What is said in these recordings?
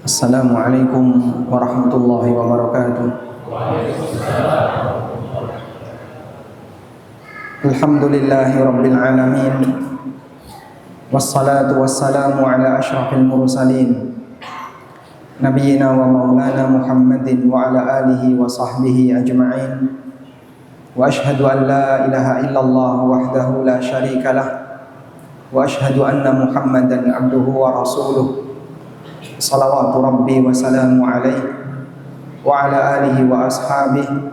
Assalamualaikum warahmatullahi wabarakatuh. Alhamdulillahi rabbil alamin. Wassalatu wassalamu ala asyrafil mursalin Nabiyyina wa maulana Muhammadin wa ala alihi wa sahbihi ajma'in. Wa ashhadu an la ilaha illallah wahdahu la syarika lah. Wa ashhadu anna Muhammadan abduhu wa rasuluh. Salawatu Rabbi wa salamu alaihi wa ala alihi wa ashabihi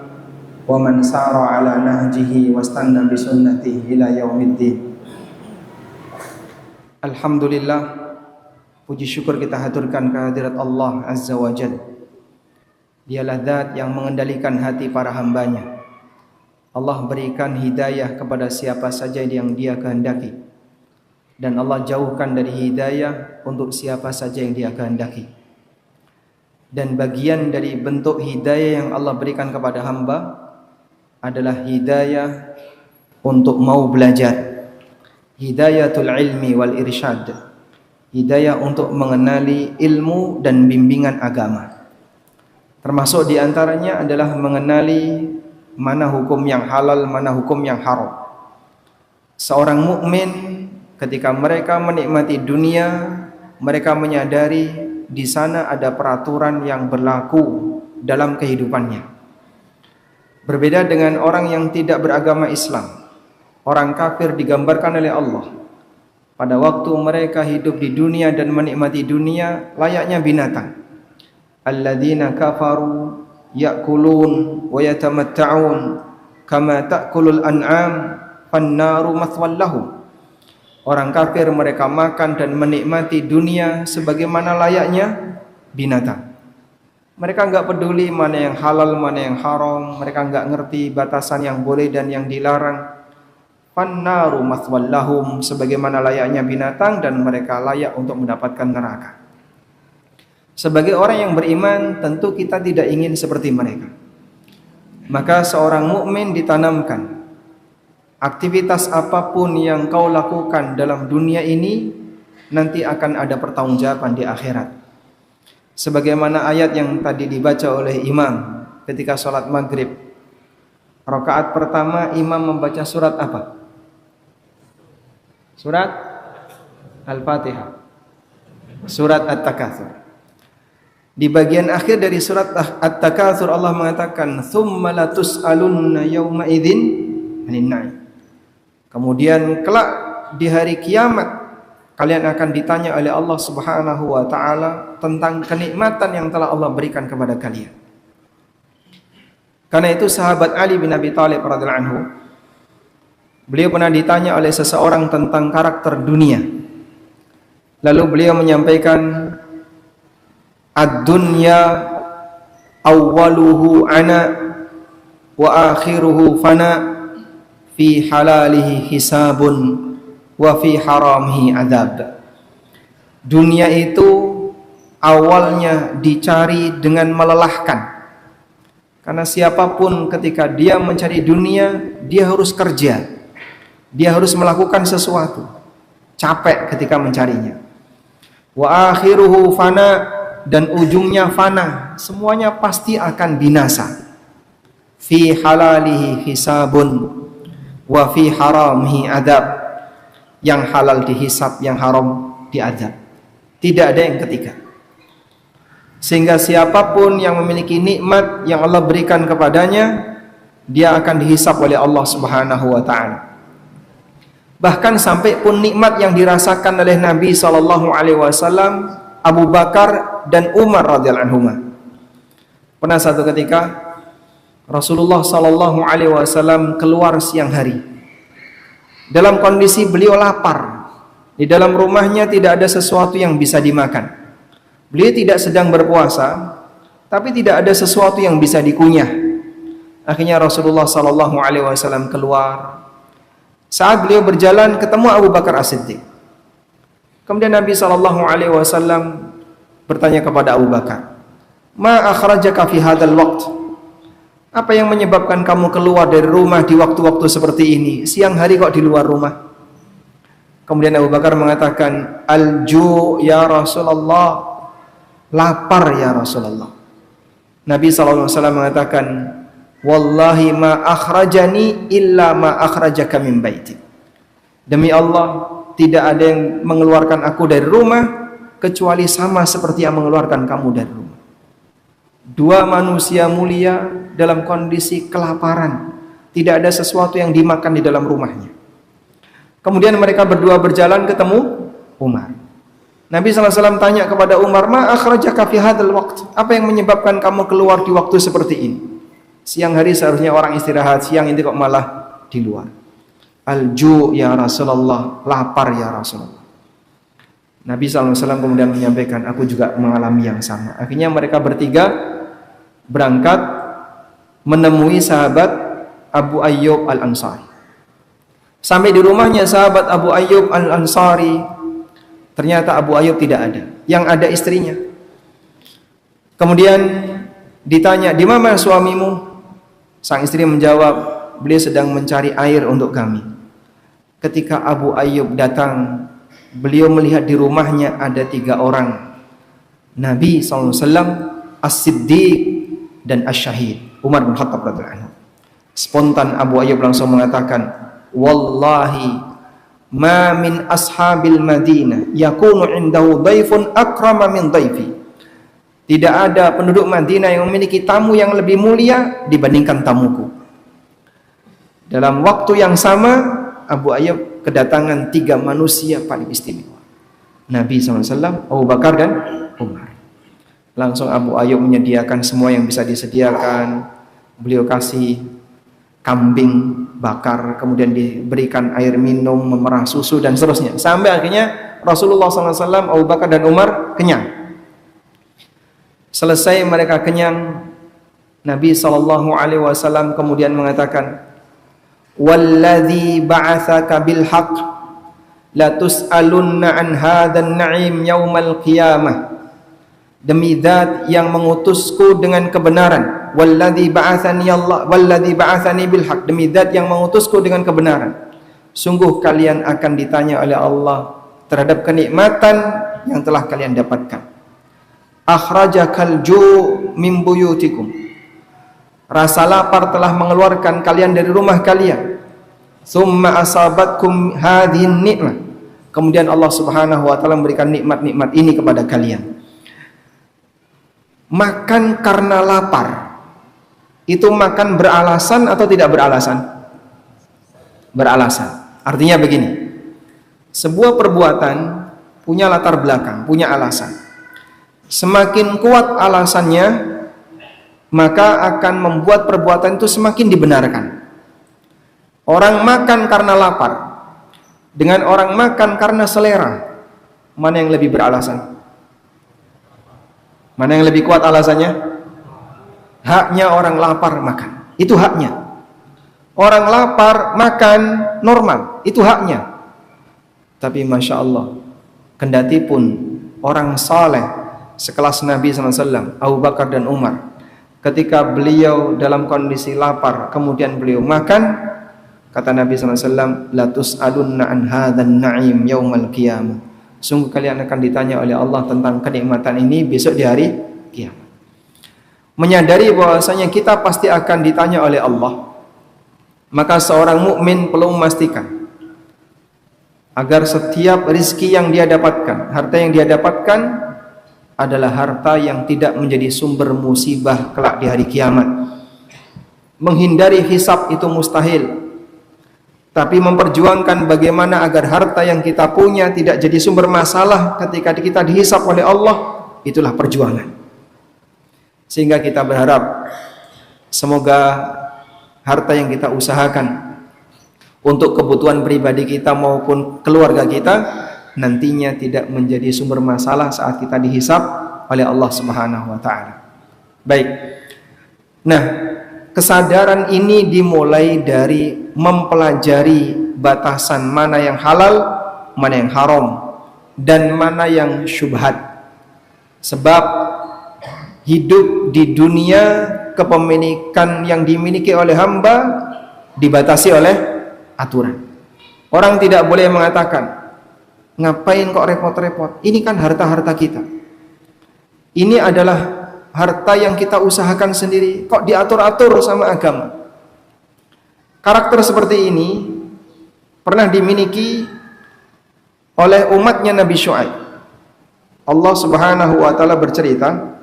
wa man sara ala nahjihi wa stanna bi sunnatihi ila yaumiddin. Alhamdulillah, puji syukur kita haturkan kehadirat Allah Azza wa Jalla. Dialah zat yang mengendalikan hati para hambanya. Allah berikan hidayah kepada siapa saja yang Dia kehendaki, dan Allah jauhkan dari hidayah untuk siapa saja yang Dia kehendaki. Dan bagian dari bentuk hidayah yang Allah berikan kepada hamba adalah hidayah untuk mau belajar, hidayatul ilmi wal irsyad, hidayah untuk mengenali ilmu dan bimbingan agama. Termasuk diantaranya adalah mengenali mana hukum yang halal, mana hukum yang haram. Seorang mukmin ketika mereka menikmati dunia, mereka menyadari di sana ada peraturan yang berlaku dalam kehidupannya. Berbeda dengan orang yang tidak beragama Islam. Orang kafir digambarkan oleh Allah pada waktu mereka hidup di dunia dan menikmati dunia layaknya binatang. Alladzina kafaru ya'kulun wa yatamatta'un kama ta'kulul an'am fannaru mathwal lahum. Orang kafir mereka makan dan menikmati dunia sebagaimana layaknya binatang. Mereka enggak peduli mana yang halal, mana yang haram. Mereka enggak ngerti batasan yang boleh dan yang dilarang. Fannaru mathwal lahum, sebagaimana layaknya binatang dan mereka layak untuk mendapatkan neraka. Sebagai orang yang beriman, tentu kita tidak ingin seperti mereka. Maka seorang mukmin ditanamkan, aktivitas apapun yang kau lakukan dalam dunia ini nanti akan ada pertanggungjawaban di akhirat. Sebagaimana ayat yang tadi dibaca oleh imam ketika sholat maghrib. Rakaat pertama imam membaca surat apa? Surat Al-Fatihah, surat At-Takatsur. Di bagian akhir dari surat At-Takatsur Allah mengatakan tsumma latus'alunna yauma idzin 'anin na'im. Kemudian kelak di hari kiamat kalian akan ditanya oleh Allah Subhanahu wa taala tentang kenikmatan yang telah Allah berikan kepada kalian. Karena itu sahabat Ali bin Abi Thalib radhiyallahu anhu, beliau pernah ditanya oleh seseorang tentang karakter dunia. Lalu beliau menyampaikan, ad-dunya awwaluhu ana wa akhiruhu fana, fi halalihi hisabun wa fi haramihi adab. Dunia itu awalnya dicari dengan melelahkan. Karena siapapun ketika dia mencari dunia, dia harus kerja. Dia harus melakukan sesuatu. Capek ketika mencarinya. Wa akhiruhu fana, dan ujungnya fana. Semuanya pasti akan binasa. Fi halalihi hisabun wa fi haramihi adab. Yang halal dihisab, yang haram diadab. Tidak ada yang ketiga. Sehingga siapapun yang memiliki nikmat yang Allah berikan kepadanya, dia akan dihisab oleh Allah Subhanahu wa taala. Bahkan sampai pun nikmat yang dirasakan oleh Nabi SAW, Abu Bakar dan Umar radhiyallahu anhuma. Pernah satu ketika Rasulullah SAW keluar siang hari. Dalam kondisi beliau lapar. Di dalam rumahnya tidak ada sesuatu yang bisa dimakan. Beliau tidak sedang berpuasa, tapi tidak ada sesuatu yang bisa dikunyah. Akhirnya Rasulullah SAW keluar. Saat beliau berjalan ketemu Abu Bakar As-Siddiq. Kemudian Nabi SAW bertanya kepada Abu Bakar, "Ma akhrajaka fi hadzal waqt?" Apa yang menyebabkan kamu keluar dari rumah di waktu-waktu seperti ini? Siang hari kok di luar rumah? Kemudian Abu Bakar mengatakan, "Al-ju' ya Rasulullah, lapar ya Rasulullah. Nabi SAW mengatakan, wallahi ma akhrajani illa ma akhrajaka min baiti. Demi Allah, tidak ada yang mengeluarkan aku dari rumah kecuali sama seperti yang mengeluarkan kamu dari rumah. Dua manusia mulia dalam kondisi kelaparan, tidak ada sesuatu yang dimakan di dalam rumahnya. Kemudian mereka berdua berjalan ketemu Umar. Nabi SAW tanya kepada Umar, ma akhrajaka fi hadzal waqt? Apa yang menyebabkan kamu keluar di waktu seperti ini? Siang hari seharusnya orang istirahat, siang ini kok malah di luar. Al-ju' ya Rasulullah, lapar ya Rasulullah. Nabi SAW kemudian menyampaikan, aku juga mengalami yang sama. Akhirnya mereka bertiga berangkat menemui sahabat Abu Ayyub Al-Ansari. Sampai di rumahnya sahabat Abu Ayyub Al-Ansari, ternyata Abu Ayyub tidak ada, yang ada istrinya. Kemudian ditanya, di mana suamimu? Sang istri menjawab, beliau sedang mencari air untuk kami. Ketika Abu Ayyub datang, beliau melihat di rumahnya ada 3 orang, Nabi SAW, As-Siddiq dan As-Syahid, Umar bin Khattab radhiyallahu anhu. Spontan Abu Ayyub langsung mengatakan, wallahi ma min ashabil Madinah yakunu indahu dhaifun akrama min dhaifi. Tidak ada penduduk Madinah yang memiliki tamu yang lebih mulia dibandingkan tamuku. Dalam waktu yang sama Abu Ayyub kedatangan 3 manusia paling istimewa, Nabi SAW, Abu Bakar dan Umar. Langsung Abu Ayyub menyediakan semua yang bisa disediakan. Beliau kasih kambing bakar, kemudian diberikan air minum, memerah susu dan seterusnya. Sampai akhirnya Rasulullah SAW, Abu Bakar dan Umar kenyang. Selesai mereka kenyang, Nabi SAW kemudian mengatakan, walladzi ba'atsaka bil haqq la tus'alunna an hadzal na'im yaumal qiyamah. Demi zat yang mengutusku dengan kebenaran, walladzi ba'atsani Allah walladzi ba'atsani bil haqq, demi zat yang mengutusku dengan kebenaran, sungguh kalian akan ditanya oleh Allah terhadap kenikmatan yang telah kalian dapatkan. Akhrajakal ju' min buyutikum, rasa lapar telah mengeluarkan kalian dari rumah kalian. Tsumma asabatkum hadhihi ni'mah, kemudian Allah Subhanahu wa taala memberikan nikmat-nikmat ini kepada kalian. Makan karena lapar, itu makan beralasan atau tidak beralasan? Beralasan. Artinya begini, sebuah perbuatan punya latar belakang, punya alasan. Semakin kuat alasannya, maka akan membuat perbuatan itu semakin dibenarkan. Orang makan karena lapar dengan orang makan karena selera, mana yang lebih beralasan? Mana yang lebih kuat alasannya? Haknya orang lapar makan, itu haknya. Orang lapar makan normal, itu haknya. Tapi Masya Allah, kendati pun orang saleh sekelas Nabi SAW, Abu Bakar dan Umar, ketika beliau dalam kondisi lapar, kemudian beliau makan, kata Nabi SAW, la tus'alunna an hadzal na'im yaumal qiyamah. Sungguh kalian akan ditanya oleh Allah tentang kenikmatan ini besok di hari kiamat. Menyadari bahwasanya kita pasti akan ditanya oleh Allah, maka seorang mukmin perlu memastikan agar setiap rizki yang dia dapatkan, harta yang dia dapatkan adalah harta yang tidak menjadi sumber musibah kelak di hari kiamat. Menghindari hisab itu mustahil, tapi memperjuangkan bagaimana agar harta yang kita punya tidak jadi sumber masalah ketika kita dihisab oleh Allah, itulah perjuangan. Sehingga kita berharap semoga harta yang kita usahakan untuk kebutuhan pribadi kita maupun keluarga kita nantinya tidak menjadi sumber masalah saat kita dihisab oleh Allah Subhanahu wa taala. Baik. Nah, kesadaran ini dimulai dari mempelajari batasan mana yang halal, mana yang haram, dan mana yang syubhat. Sebab hidup di dunia, kepemilikan yang dimiliki oleh hamba dibatasi oleh aturan. Orang tidak boleh mengatakan, ngapain kok repot-repot? Ini kan harta-harta kita. Ini adalah harta yang kita usahakan sendiri, kok diatur-atur sama agama. Karakter seperti ini pernah dimiliki oleh umatnya Nabi Syuaib. Allah Subhanahu wa taala bercerita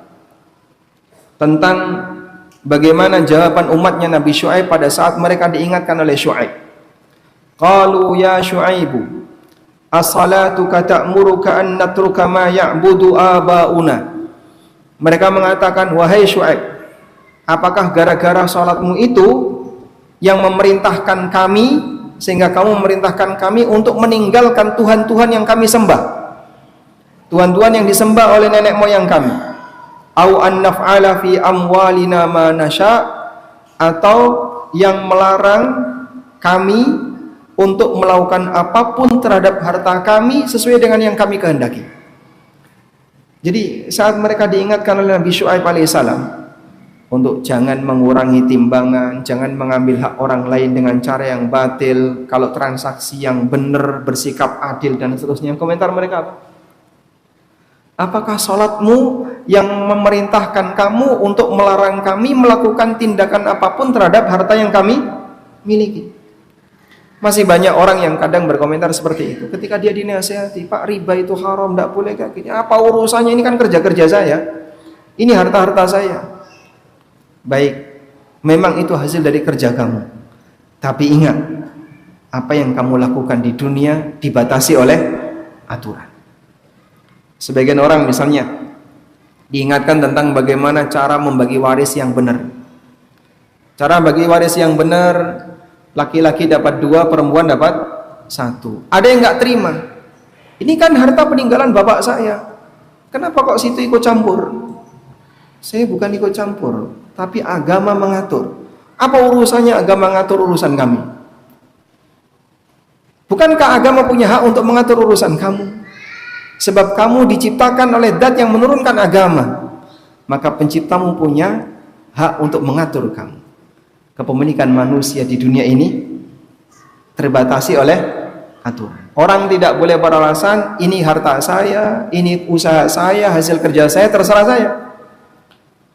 tentang bagaimana jawaban umatnya Nabi Syuaib pada saat mereka diingatkan oleh Syuaib. Qalu ya Syuaibu as-salatuka ta'muruka an natruka ma ya'budu abauna. Mereka mengatakan, wahai Syuaib, apakah gara-gara salatmu itu yang memerintahkan kami, sehingga kamu memerintahkan kami untuk meninggalkan Tuhan-Tuhan yang kami sembah, Tuhan-Tuhan yang disembah oleh nenek moyang kami? Au an naf'ala fi amwalina ma nasya, atau yang melarang kami untuk melakukan apapun terhadap harta kami sesuai dengan yang kami kehendaki. Jadi saat mereka diingatkan oleh Nabi Syuaib alaihissalam untuk jangan mengurangi timbangan, jangan mengambil hak orang lain dengan cara yang batil, kalau transaksi yang benar, bersikap adil dan seterusnya. Komentar mereka apa? Apakah salatmu yang memerintahkan kamu untuk melarang kami melakukan tindakan apapun terhadap harta yang kami miliki? Masih banyak orang yang kadang berkomentar seperti itu. Ketika dia dinasihati, Pak, riba itu haram, tidak boleh kayak gini. Apa urusannya, ini kan kerja-kerja saya, ini harta-harta saya. Baik, memang itu hasil dari kerja kamu. Tapi ingat, apa yang kamu lakukan di dunia dibatasi oleh aturan. Sebagian orang misalnya diingatkan tentang bagaimana cara membagi waris yang benar. Cara bagi waris yang benar, laki-laki dapat 2, perempuan dapat 1. Ada yang nggak terima. Ini kan harta peninggalan bapak saya. Kenapa kok situ ikut campur? Saya bukan ikut campur, tapi agama mengatur. Apa urusannya agama mengatur urusan kami? Bukankah agama punya hak untuk mengatur urusan kamu? Sebab kamu diciptakan oleh zat yang menurunkan agama, maka penciptamu punya hak untuk mengatur kamu. Kepemilikan manusia di dunia ini terbatasi oleh aturan. Orang tidak boleh beralasan, ini harta saya, ini usaha saya, hasil kerja saya, terserah saya.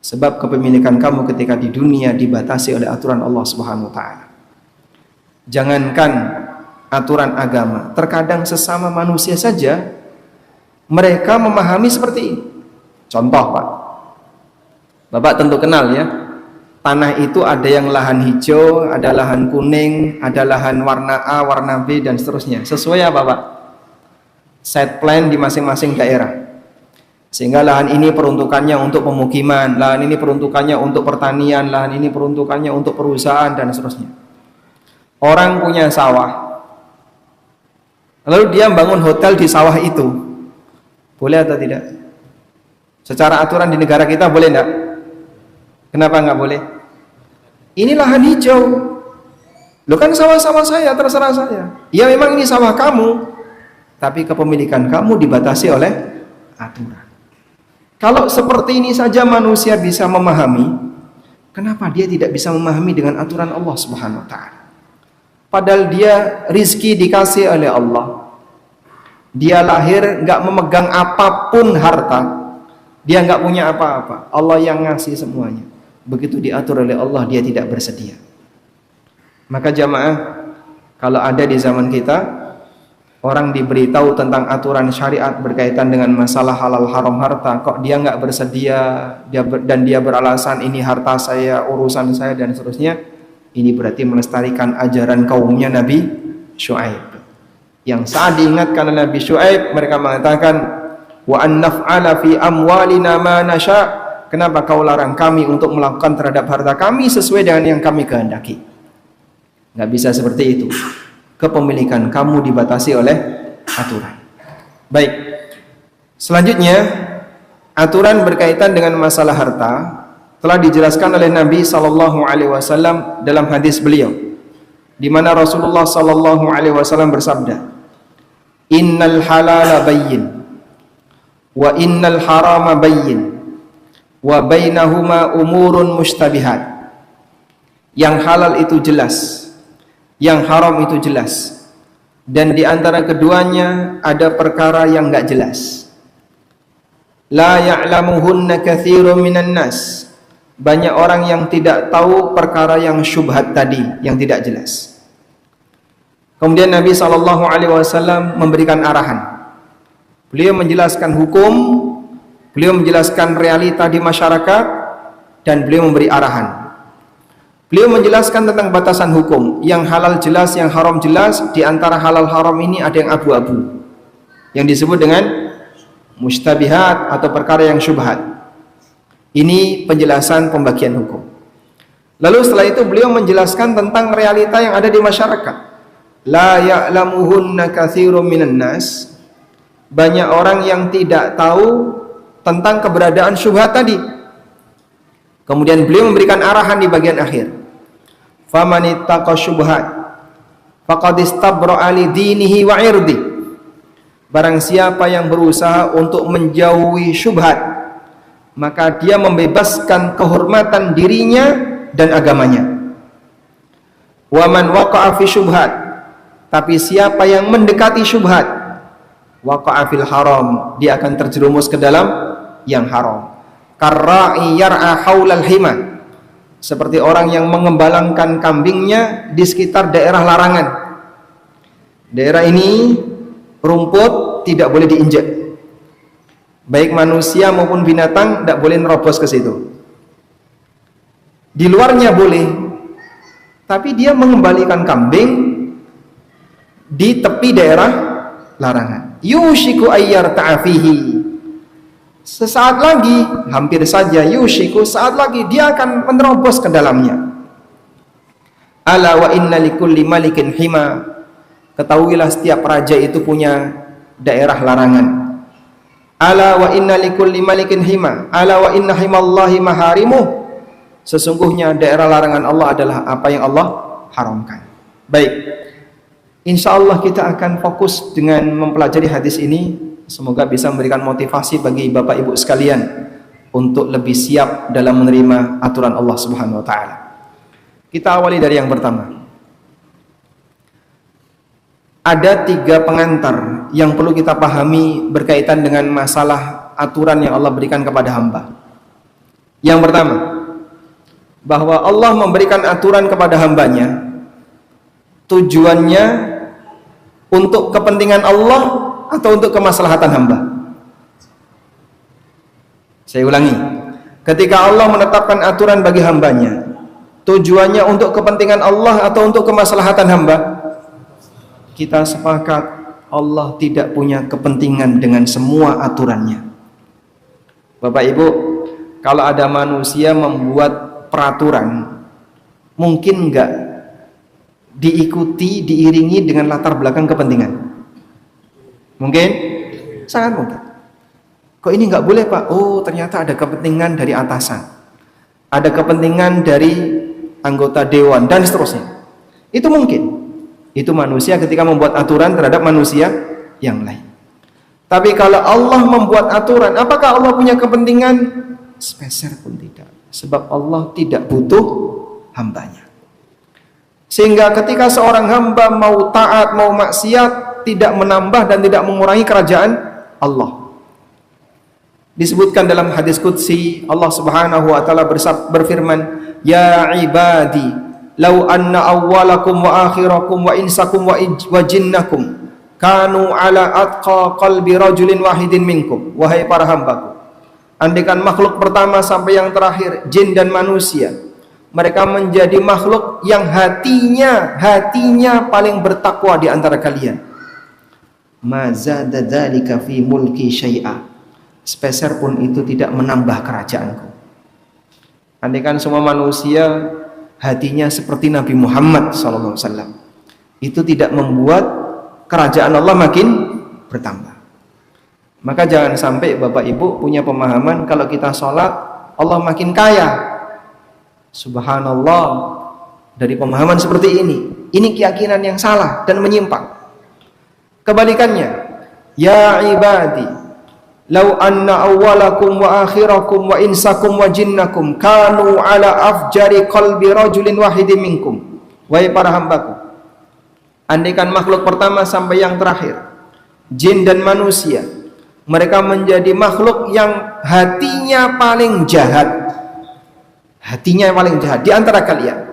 Sebab kepemilikan kamu ketika di dunia dibatasi oleh aturan Allah Subhanahu wa taala. Jangankan aturan agama, terkadang sesama manusia saja mereka memahami seperti ini. Contoh, Pak, Bapak tentu kenal ya, tanah itu ada yang lahan hijau, ada lahan kuning, ada lahan warna A, warna B, dan seterusnya. Sesuai apa, Pak? Site plan di masing-masing daerah. Sehingga lahan ini peruntukannya untuk pemukiman, lahan ini peruntukannya untuk pertanian, lahan ini peruntukannya untuk perusahaan, dan seterusnya. Orang punya sawah, lalu dia bangun hotel di sawah itu. Boleh atau tidak? Secara aturan di negara kita boleh enggak? Kenapa enggak boleh? Ini lahan hijau. Loh kan sawah-sawah saya, terserah saya. Ya memang ini sawah kamu, tapi kepemilikan kamu dibatasi oleh aturan. Kalau seperti ini saja manusia bisa memahami, kenapa dia tidak bisa memahami dengan aturan Allah Subhanahu wa taala? Padahal dia rizki dikasih oleh Allah. Dia lahir nggak memegang apapun harta, dia nggak punya apa-apa. Allah yang ngasih semuanya. Begitu diatur oleh Allah, dia tidak bersedia. Maka jamaah, kalau ada di zaman kita orang diberitahu tentang aturan syariat berkaitan dengan masalah halal haram harta, kok dia nggak bersedia, dan dia beralasan ini harta saya, urusan saya, dan seterusnya, ini berarti melestarikan ajaran kaumnya Nabi Syuaib. Yang saat diingatkan oleh Nabi Syuaib, mereka mengatakan, wa an naf'ala fi amwalina ma nasya. Kenapa kau larang kami untuk melakukan terhadap harta kami sesuai dengan yang kami kehendaki? Nggak bisa seperti itu. Kepemilikan kamu dibatasi oleh aturan. Baik. Selanjutnya, aturan berkaitan dengan masalah harta telah dijelaskan oleh Nabi SAW dalam hadis beliau, di mana Rasulullah SAW bersabda, innal halala bayyin wa innal harama bayyin wa bainahuma umurun mushtabihat. Yang halal itu jelas, yang haram itu jelas, dan di antara keduanya ada perkara yang enggak jelas. La ya'lamuhunna katsirun minan nas. Banyak orang yang tidak tahu perkara yang syubhat tadi, yang tidak jelas. Kemudian Nabi SAW memberikan arahan. Beliau menjelaskan hukum, beliau menjelaskan realita di masyarakat, dan beliau memberi arahan. Beliau menjelaskan tentang batasan hukum, yang halal jelas, yang haram jelas. Di antara halal haram ini ada yang abu-abu, yang disebut dengan mustabihat atau perkara yang syubhat. Ini penjelasan pembagian hukum. Lalu setelah itu beliau menjelaskan tentang realita yang ada di masyarakat. La ya'lamuhunna katsirun minan nas. Banyak orang yang tidak tahu tentang keberadaan syubhat tadi. Kemudian beliau memberikan arahan di bagian akhir. Famanittaqa syubhat faqad istabra'a li dinihi wa 'irdi. Barang siapa yang berusaha untuk menjauhi syubhat, maka dia membebaskan kehormatan dirinya dan agamanya. Wa man waqa'a fi syubhat, tapi siapa yang mendekati syubhat, waqa'a fil haram, dia akan terjerumus ke dalam yang haram. Karra'i yar'a haulal hima, seperti orang yang mengembalangkan kambingnya di sekitar daerah larangan. Daerah ini rumput tidak boleh diinjak, baik manusia maupun binatang tidak boleh nerobos ke situ. Di luarnya boleh, tapi dia mengembalikan kambing di tepi daerah larangan. Yushiku ayyar ta'afihi, sesaat lagi, hampir saja, yushiku, saat lagi dia akan menerobos ke dalamnya. Ala wa inna likulli malikin hima, ketahuilah setiap raja itu punya daerah larangan. Ala wa inna likulli malikin hima, ala wa inna himallahi maharimuh, sesungguhnya daerah larangan Allah adalah apa yang Allah haramkan. Baik, insyaallah kita akan fokus dengan mempelajari hadis ini. Semoga bisa memberikan motivasi bagi Bapak Ibu sekalian untuk lebih siap dalam menerima aturan Allah Subhanahu wa taala. Kita awali dari yang pertama. Ada 3 pengantar yang perlu kita pahami berkaitan dengan masalah aturan yang Allah berikan kepada hamba. Yang pertama, bahwa Allah memberikan aturan kepada hambanya, tujuannya untuk kepentingan Allah atau untuk kemaslahatan hamba. Saya ulangi, ketika Allah menetapkan aturan bagi hambanya, tujuannya untuk kepentingan Allah atau untuk kemaslahatan hamba? Kita sepakat Allah tidak punya kepentingan dengan semua aturannya. Bapak Ibu, kalau ada manusia membuat peraturan, mungkin enggak diikuti, diiringi dengan latar belakang kepentingan? Mungkin? Sangat mungkin. Kok ini enggak boleh Pak? Oh, ternyata ada kepentingan dari atasan, ada kepentingan dari anggota dewan, dan seterusnya. Itu mungkin. Itu manusia ketika membuat aturan terhadap manusia yang lain. Tapi kalau Allah membuat aturan, apakah Allah punya kepentingan? Sepeser pun tidak. Sebab Allah tidak butuh hambanya. Sehingga ketika seorang hamba mau taat, mau maksiat, tidak menambah dan tidak mengurangi kerajaan Allah. Disebutkan dalam hadis qudsi, Allah Subhanahu wa taala berfirman, "Ya ibadi, lau anna awwalakum wa akhirakum wa insakum wa jinnakum kanu ala atqa qalbi rajulin wahidin minkum." Wahai para hambaku, andaikan makhluk pertama sampai yang terakhir, jin dan manusia, mereka menjadi makhluk yang hatinya paling bertakwa di antara kalian, ma zada dzalika fi mulki syai'a, sepeser pun itu tidak menambah kerajaanku. Andaikan semua manusia hatinya seperti Nabi Muhammad SAW, itu tidak membuat kerajaan Allah makin bertambah. Maka jangan sampai Bapak Ibu punya pemahaman kalau kita sholat Allah makin kaya. Subhanallah, dari pemahaman seperti ini keyakinan yang salah dan menyimpang. Kebalikannya, ya ibadi, lau anna awwalakum wa akhirakum wa insakum wa jinnakum kanu ala afjari qalbi rajulin wahidin minkum. Wahai para hambaku, andaikan makhluk pertama sampai yang terakhir, jin dan manusia, Mereka menjadi makhluk yang hatinya paling jahat. Hatinya yang paling jahat di antara kalian.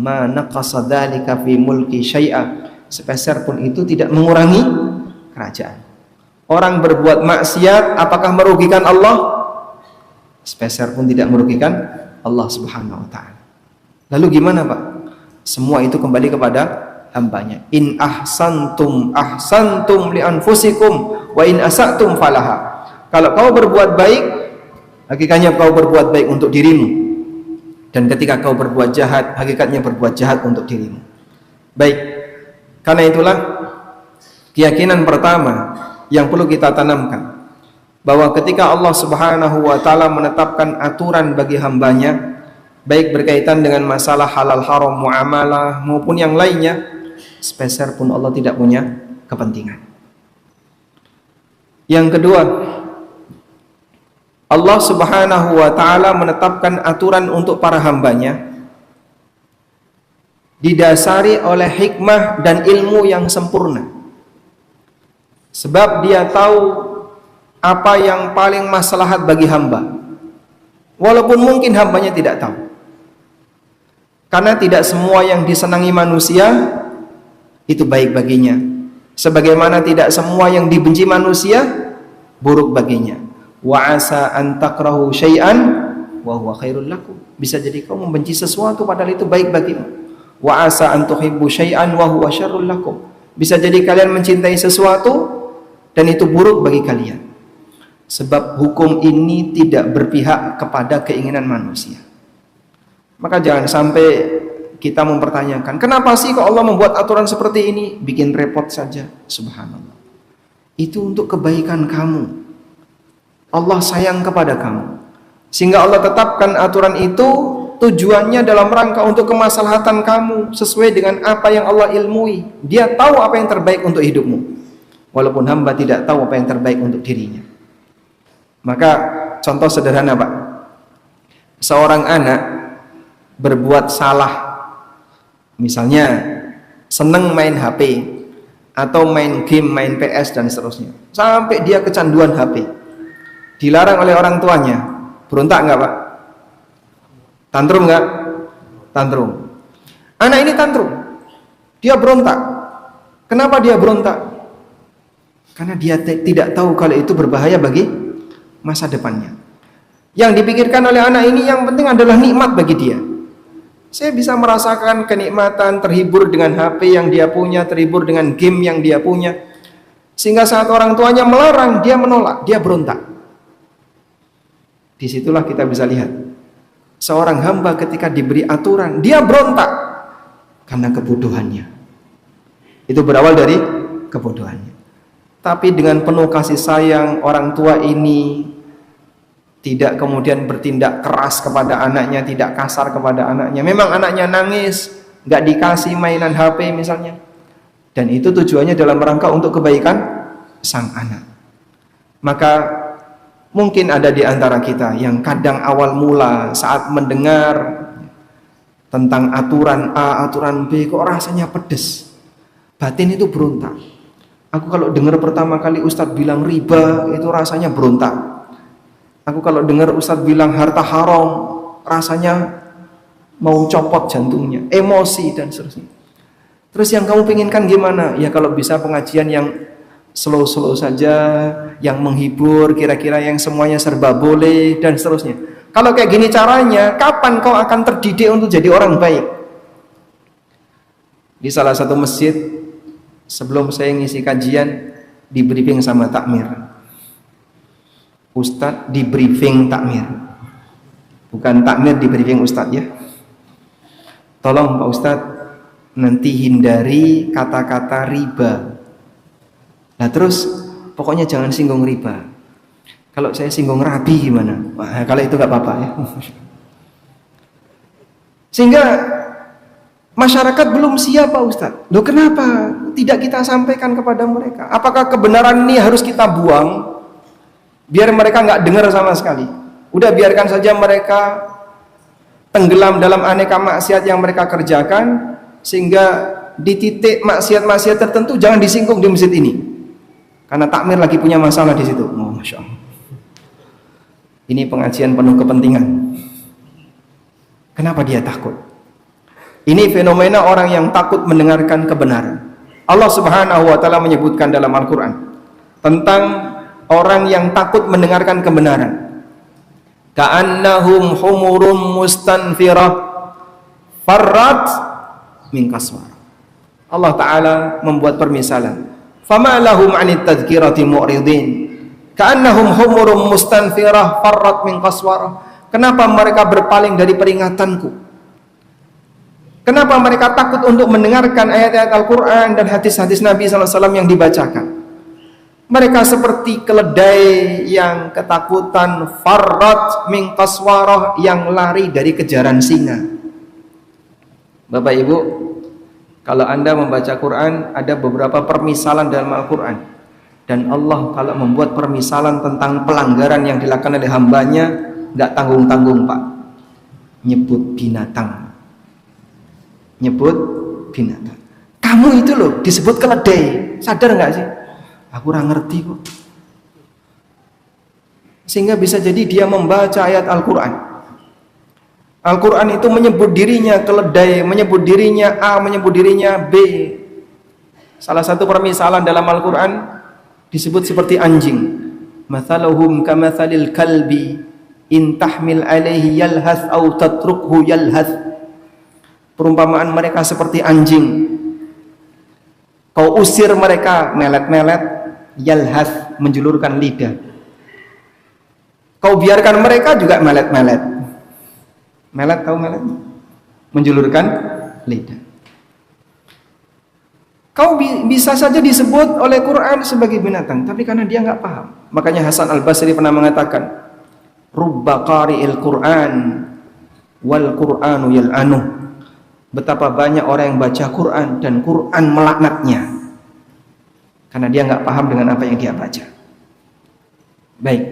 Ma naqasa dzalika fi mulki syai'a. Sepeser pun itu tidak mengurangi kerajaan. Orang berbuat maksiat apakah merugikan Allah? Sepeser pun tidak merugikan Allah Subhanahu wa taala. Lalu gimana, Pak? Semua itu kembali kepada hambanya. In ahsantum ahsantum li anfusikum wa in asatum falaha. Kalau kau berbuat baik, hakikatnya kau berbuat baik untuk dirimu. Dan ketika kau berbuat jahat, hakikatnya berbuat jahat untuk dirimu. Baik, karena itulah keyakinan pertama yang perlu kita tanamkan, bahwa ketika Allah Subhanahu wa taala menetapkan aturan bagi hambanya, baik berkaitan dengan masalah halal haram muamalah maupun yang lainnya, sepeser pun Allah tidak punya kepentingan. Yang kedua, Allah Subhanahu wa taala menetapkan aturan untuk para hambanya didasari oleh hikmah dan ilmu yang sempurna. Sebab dia tahu apa yang paling maslahat bagi hamba, walaupun mungkin hambanya tidak tahu. Karena tidak semua yang disenangi manusia itu baik baginya, sebagaimana tidak semua yang dibenci manusia buruk baginya. Wa asa an takrahu syai'an wa huwa khairul lakum. Bisa jadi kau membenci sesuatu padahal itu baik bagimu. Wa asa an tuhibbu syai'an wa huwa syarrul lakum. Bisa jadi kalian mencintai sesuatu dan itu buruk bagi kalian. Sebab hukum ini tidak berpihak kepada keinginan manusia. Maka jangan sampai kita mempertanyakan, kenapa sih kok Allah membuat aturan seperti ini? Bikin repot saja. Subhanallah. Itu untuk kebaikan kamu. Allah sayang kepada kamu, sehingga Allah tetapkan aturan itu tujuannya dalam rangka untuk kemaslahatan kamu, sesuai dengan apa yang Allah ilmui. Dia tahu apa yang terbaik untuk hidupmu, walaupun hamba tidak tahu apa yang terbaik untuk dirinya. Maka contoh sederhana, Pak, seorang anak berbuat salah, misalnya seneng main HP atau main game, main PS dan seterusnya, sampai dia kecanduan HP, dilarang oleh orang tuanya, berontak enggak, Pak? Tantrum enggak? Tantrum. Anak ini tantrum, dia berontak. Kenapa dia berontak? Karena dia tidak tahu kalau itu berbahaya bagi masa depannya. Yang dipikirkan oleh anak ini yang penting adalah nikmat bagi dia. Saya bisa merasakan kenikmatan, terhibur dengan HP yang dia punya, terhibur dengan game yang dia punya. Sehingga saat orang tuanya melarang, dia menolak, dia berontak. Disitulah kita bisa lihat seorang hamba ketika diberi aturan, dia berontak karena kebodohannya. Itu berawal dari kebodohannya. Tapi dengan penuh kasih sayang, orang tua ini tidak kemudian bertindak keras kepada anaknya, tidak kasar kepada anaknya. Memang anaknya nangis, nggak dikasih mainan HP misalnya, dan itu tujuannya dalam rangka untuk kebaikan sang anak. Maka mungkin ada di antara kita yang kadang awal mula saat mendengar tentang aturan A, aturan B, kok rasanya pedes. Batin itu berontak. Aku kalau dengar pertama kali Ustadz bilang riba, itu rasanya berontak. Aku kalau dengar Ustadz bilang harta haram, rasanya mau copot jantungnya, emosi dan seterusnya. Terus yang kamu pinginkan gimana? Ya kalau bisa pengajian yang slow-slow saja, yang menghibur, kira-kira yang semuanya serba boleh dan seterusnya. Kalau kayak gini caranya, kapan kau akan terdidik untuk jadi orang baik? Di salah satu masjid, sebelum saya ngisi kajian, di briefing sama takmir. Ustadz di briefing takmir, bukan takmir di briefing Ustadz ya. Tolong Pak Ustadz, nanti hindari kata-kata riba. Nah terus pokoknya jangan singgung riba. Kalau saya singgung rabi gimana? Wah, kalau itu gak apa-apa ya. Sehingga masyarakat belum siap Pak Ustadz. Loh kenapa tidak kita sampaikan kepada mereka? Apakah kebenaran ini harus kita buang biar mereka nggak dengar sama sekali? Udah biarkan saja mereka tenggelam dalam aneka maksiat yang mereka kerjakan, sehingga di titik maksiat-maksiat tertentu jangan disinggung di masjid ini, karena takmir lagi punya masalah di situ. Masya Allah. Ini pengajian penuh kepentingan. Kenapa dia takut? Ini fenomena orang yang takut mendengarkan kebenaran. Allah Subhanahu wa taala menyebutkan dalam Al-Qur'an tentang orang yang takut mendengarkan kebenaran. Ka'annahum humurum mustanfirah farrat min qaswar. Allah taala membuat permisalan. Fama lahum 'anit tadhkirati mu'ridin. Ka'annahum humurum mustanfirah farrat min qaswar. Kenapa mereka berpaling dari peringatanku? Kenapa mereka takut untuk mendengarkan ayat-ayat Al-Quran dan hadis-hadis Nabi SAW yang dibacakan? Mereka seperti keledai yang ketakutan, farrat min qaswarah, yang lari dari kejaran singa. Bapak Ibu, kalau Anda membaca Quran, ada beberapa permisalan dalam Al-Quran. Dan Allah kalau membuat permisalan tentang pelanggaran yang dilakukan oleh hambanya, nggak tanggung-tanggung Pak, nyebut binatang. Nyebut binatang. Kamu itu loh disebut keledai, sadar nggak sih? Aku kurang ngerti kok. Sehingga bisa jadi dia membaca ayat Al-Quran. Al-Quran itu menyebut dirinya keledai, menyebut dirinya A, menyebut dirinya B. Salah satu permisalan dalam Al-Quran disebut seperti anjing. Mathaluhum kamathalil kalbi in tahmil alaihi yalhath au tatrukhu yalhath. Perumpamaan mereka seperti anjing. Kau usir mereka melet-melet, yalhath, menjulurkan lidah. Kau biarkan mereka juga melet-melet. Melet, tahu melet? Menjulurkan lidah. Kau bisa saja disebut oleh Quran sebagai binatang, tapi karena dia nggak paham. Makanya Hasan Al-Basri pernah mengatakan, rubba qari'il Quran wal Qur'anu yal'anuh. Betapa banyak orang yang baca Quran dan Quran melaknatnya karena dia nggak paham dengan apa yang dia baca. Baik,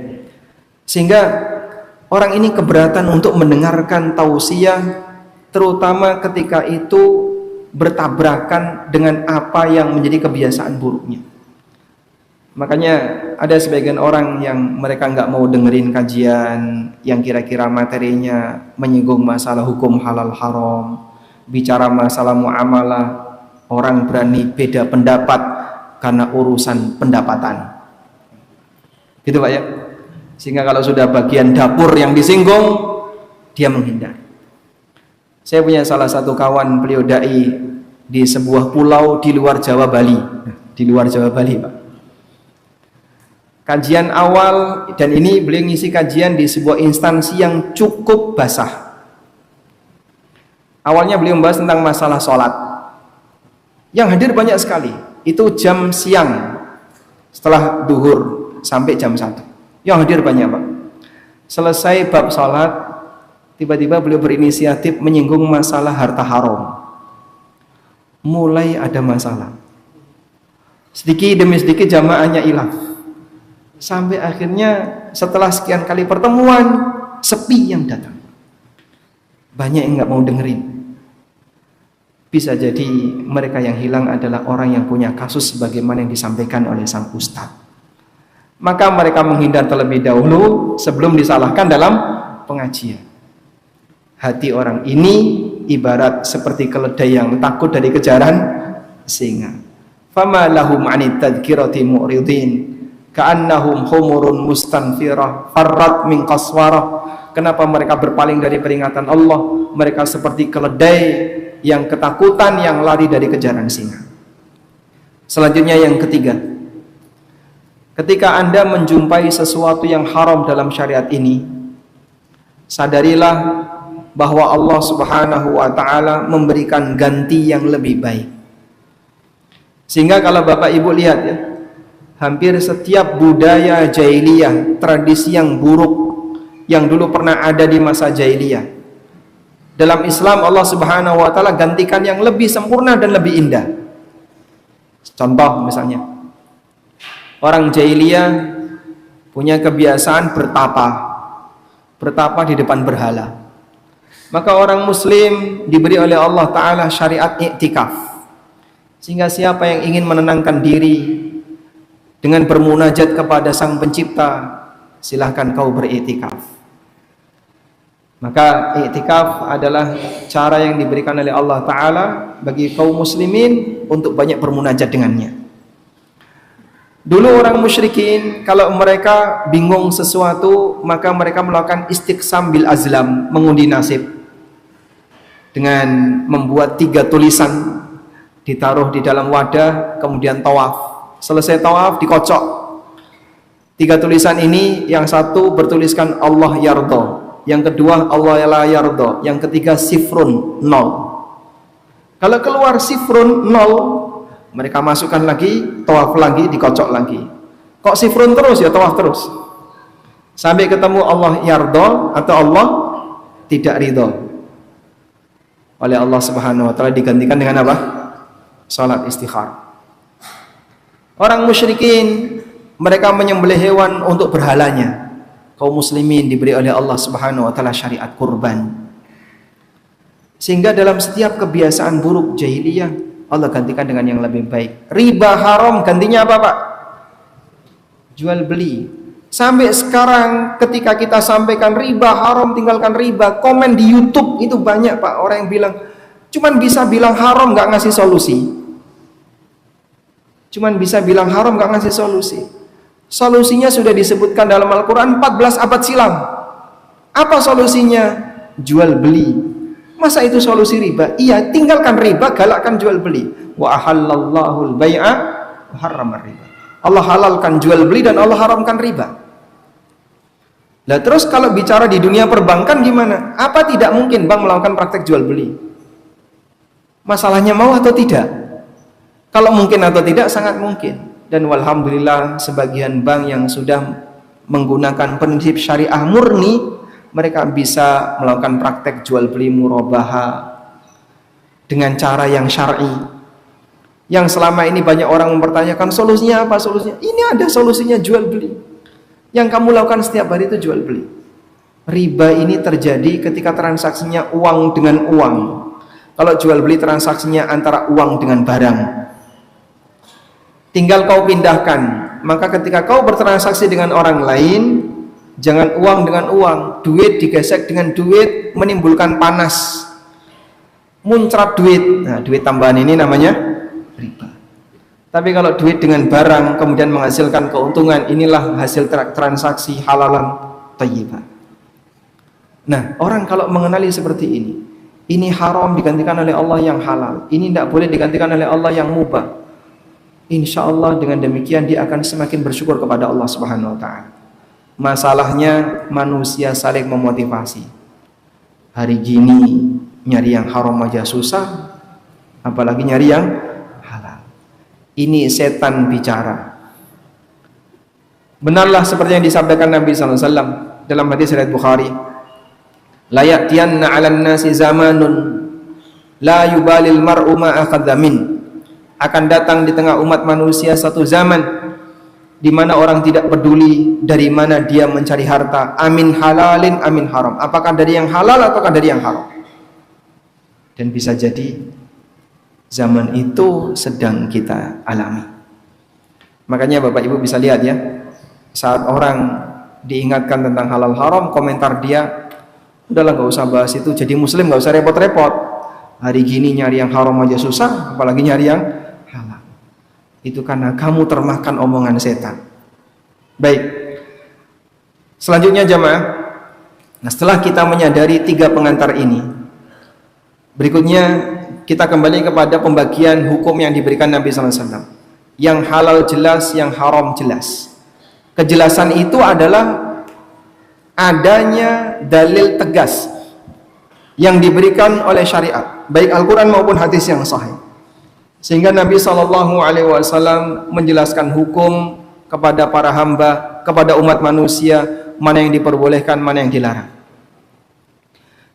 sehingga orang ini keberatan untuk mendengarkan tausiah, terutama ketika itu bertabrakan dengan apa yang menjadi kebiasaan buruknya. Makanya ada sebagian orang yang mereka nggak mau dengerin kajian yang kira-kira materinya menyinggung masalah hukum halal haram, bicara masalah muamalah, orang berani beda pendapat karena urusan pendapatan. Gitu Pak ya. Sehingga kalau sudah bagian dapur yang disinggung, dia menghindar. Saya punya salah satu kawan, beliau dai di sebuah pulau di luar Jawa Bali. Di luar Jawa Bali, Pak. Kajian awal, dan ini beliau ngisi kajian di sebuah instansi yang cukup basah. Awalnya beliau membahas tentang masalah sholat. Yang hadir banyak sekali. Itu jam siang, setelah duhur sampai jam 1. Yang hadir banyak Pak. Selesai bab sholat, tiba-tiba beliau berinisiatif menyinggung masalah harta haram. Mulai ada masalah. Sedikit demi sedikit jamaahnya hilang. Sampai akhirnya setelah sekian kali pertemuan, sepi yang datang. Banyak yang nggak mau dengerin. Bisa jadi mereka yang hilang adalah orang yang punya kasus sebagaimana yang disampaikan oleh sang ustadz. Maka mereka menghindar terlebih dahulu sebelum disalahkan dalam pengajian. Hati orang ini ibarat seperti keledai yang takut dari kejaran singa. Fama lahum 'anit tadhkirati mu'ridin ka'annahum humurun mustanfirah farrat min qaswarah. Kenapa mereka berpaling dari peringatan Allah? Mereka seperti keledai yang ketakutan, yang lari dari kejaran singa. Selanjutnya yang ketiga, ketika Anda menjumpai sesuatu yang haram dalam syariat ini, sadarilah bahwa Allah Subhanahu wa ta'ala memberikan ganti yang lebih baik. Sehingga kalau Bapak Ibu lihat ya, hampir setiap budaya jahiliyah, tradisi yang buruk yang dulu pernah ada di masa jahiliyah, dalam Islam Allah Subhanahu wa ta'ala gantikan yang lebih sempurna dan lebih indah. Contoh misalnya, orang jahiliyah punya kebiasaan bertapa di depan berhala. Maka orang muslim diberi oleh Allah ta'ala syariat i'tikaf, sehingga siapa yang ingin menenangkan diri, dengan bermunajat kepada Sang Pencipta, silahkan kau beriktikaf. Maka iktikaf adalah cara yang diberikan oleh Allah Ta'ala bagi kaum muslimin untuk banyak bermunajat dengannya. Dulu orang musyrikin kalau mereka bingung sesuatu, maka mereka melakukan istiqsam bil azlam, mengundi nasib, dengan membuat 3 tulisan ditaruh di dalam wadah, kemudian tawaf. Selesai tawaf dikocok 3 tulisan ini, yang satu bertuliskan Allah yardo, yang kedua Allah la yardo, yang ketiga sifrun 0. Kalau keluar sifrun 0, mereka masukkan lagi, tawaf lagi, dikocok lagi. Kok sifrun terus ya tawaf terus, sampai ketemu Allah yardo atau Allah tidak ridho oleh Allah Subhanahu wa taala, digantikan dengan apa? Salat istikhar. Orang musyrikin mereka menyembelih hewan untuk berhalanya. Kaum muslimin diberi oleh Allah Subhanahu wa taala syariat kurban. Sehingga dalam setiap kebiasaan buruk jahiliyah Allah gantikan dengan yang lebih baik. Riba haram gantinya apa, Pak? Jual beli. Sampai sekarang ketika kita sampaikan riba haram, tinggalkan riba, komen di YouTube itu banyak, Pak, orang yang bilang cuman bisa bilang haram nggak ngasih solusi. Cuman bisa bilang haram nggak ngasih solusi. Solusinya sudah disebutkan dalam Al-Quran 14 abad silam. Apa solusinya? Jual beli. Masa itu solusi riba? Iya, tinggalkan riba, galakkan jual beli. Wa ahallallahu al-bai'a wa harrama riba. Allah halalkan jual beli dan Allah haramkan riba. Lah terus kalau bicara di dunia perbankan gimana? Apa tidak mungkin bank melakukan praktek jual beli? Masalahnya mau atau tidak? Kalau mungkin atau tidak, sangat mungkin. Dan walhamdulillah sebagian bank yang sudah menggunakan prinsip syariah murni, mereka bisa melakukan praktek jual beli murabaha dengan cara yang syar'i. Yang selama ini banyak orang mempertanyakan solusinya apa? Solusinya ini ada solusinya, jual beli. Yang kamu lakukan setiap hari itu jual beli. Riba ini terjadi ketika transaksinya uang dengan uang. Kalau jual beli transaksinya antara uang dengan barang. Tinggal kau pindahkan. Maka ketika kau bertransaksi dengan orang lain, jangan uang dengan uang, duit digesek dengan duit, menimbulkan panas, muncrat duit. Nah, duit tambahan ini namanya riba. Tapi kalau duit dengan barang kemudian menghasilkan keuntungan, inilah hasil transaksi halalan thayyibah. Nah, orang kalau mengenali seperti ini haram digantikan oleh Allah yang halal, ini tidak boleh digantikan oleh Allah yang mubah. Insya Allah dengan demikian dia akan semakin bersyukur kepada Allah Subhanahu wa taala. Masalahnya manusia saling memotivasi. Hari gini nyari yang haram aja susah, apalagi nyari yang halal. Ini setan bicara. Benarlah seperti yang disampaikan Nabi sallallahu alaihi wasallam dalam hadis riwayat Bukhari, la ya'tiyanna 'alan nasi zamanun la yubalil mar'u ma akhadha min. Akan datang di tengah umat manusia satu zaman di mana orang tidak peduli dari mana dia mencari harta, amin halalin amin haram, apakah dari yang halal ataukah dari yang haram. Dan bisa jadi zaman itu sedang kita alami. Makanya Bapak Ibu bisa lihat ya, saat orang diingatkan tentang halal haram, komentar dia, udahlah gak usah bahas itu, jadi muslim gak usah repot-repot, hari gini nyari yang haram aja susah, apalagi nyari yang halal. Itu karena kamu termakan omongan setan. Baik, selanjutnya jamaah, nah setelah kita menyadari 3 pengantar ini, berikutnya kita kembali kepada pembagian hukum yang diberikan Nabi SAW. Yang halal jelas, yang haram jelas. Kejelasan itu adalah adanya dalil tegas yang diberikan oleh syariat, baik Al-Quran maupun hadis yang sahih. Sehingga Nabi SAW menjelaskan hukum kepada para hamba, kepada umat manusia, mana yang diperbolehkan, mana yang dilarang.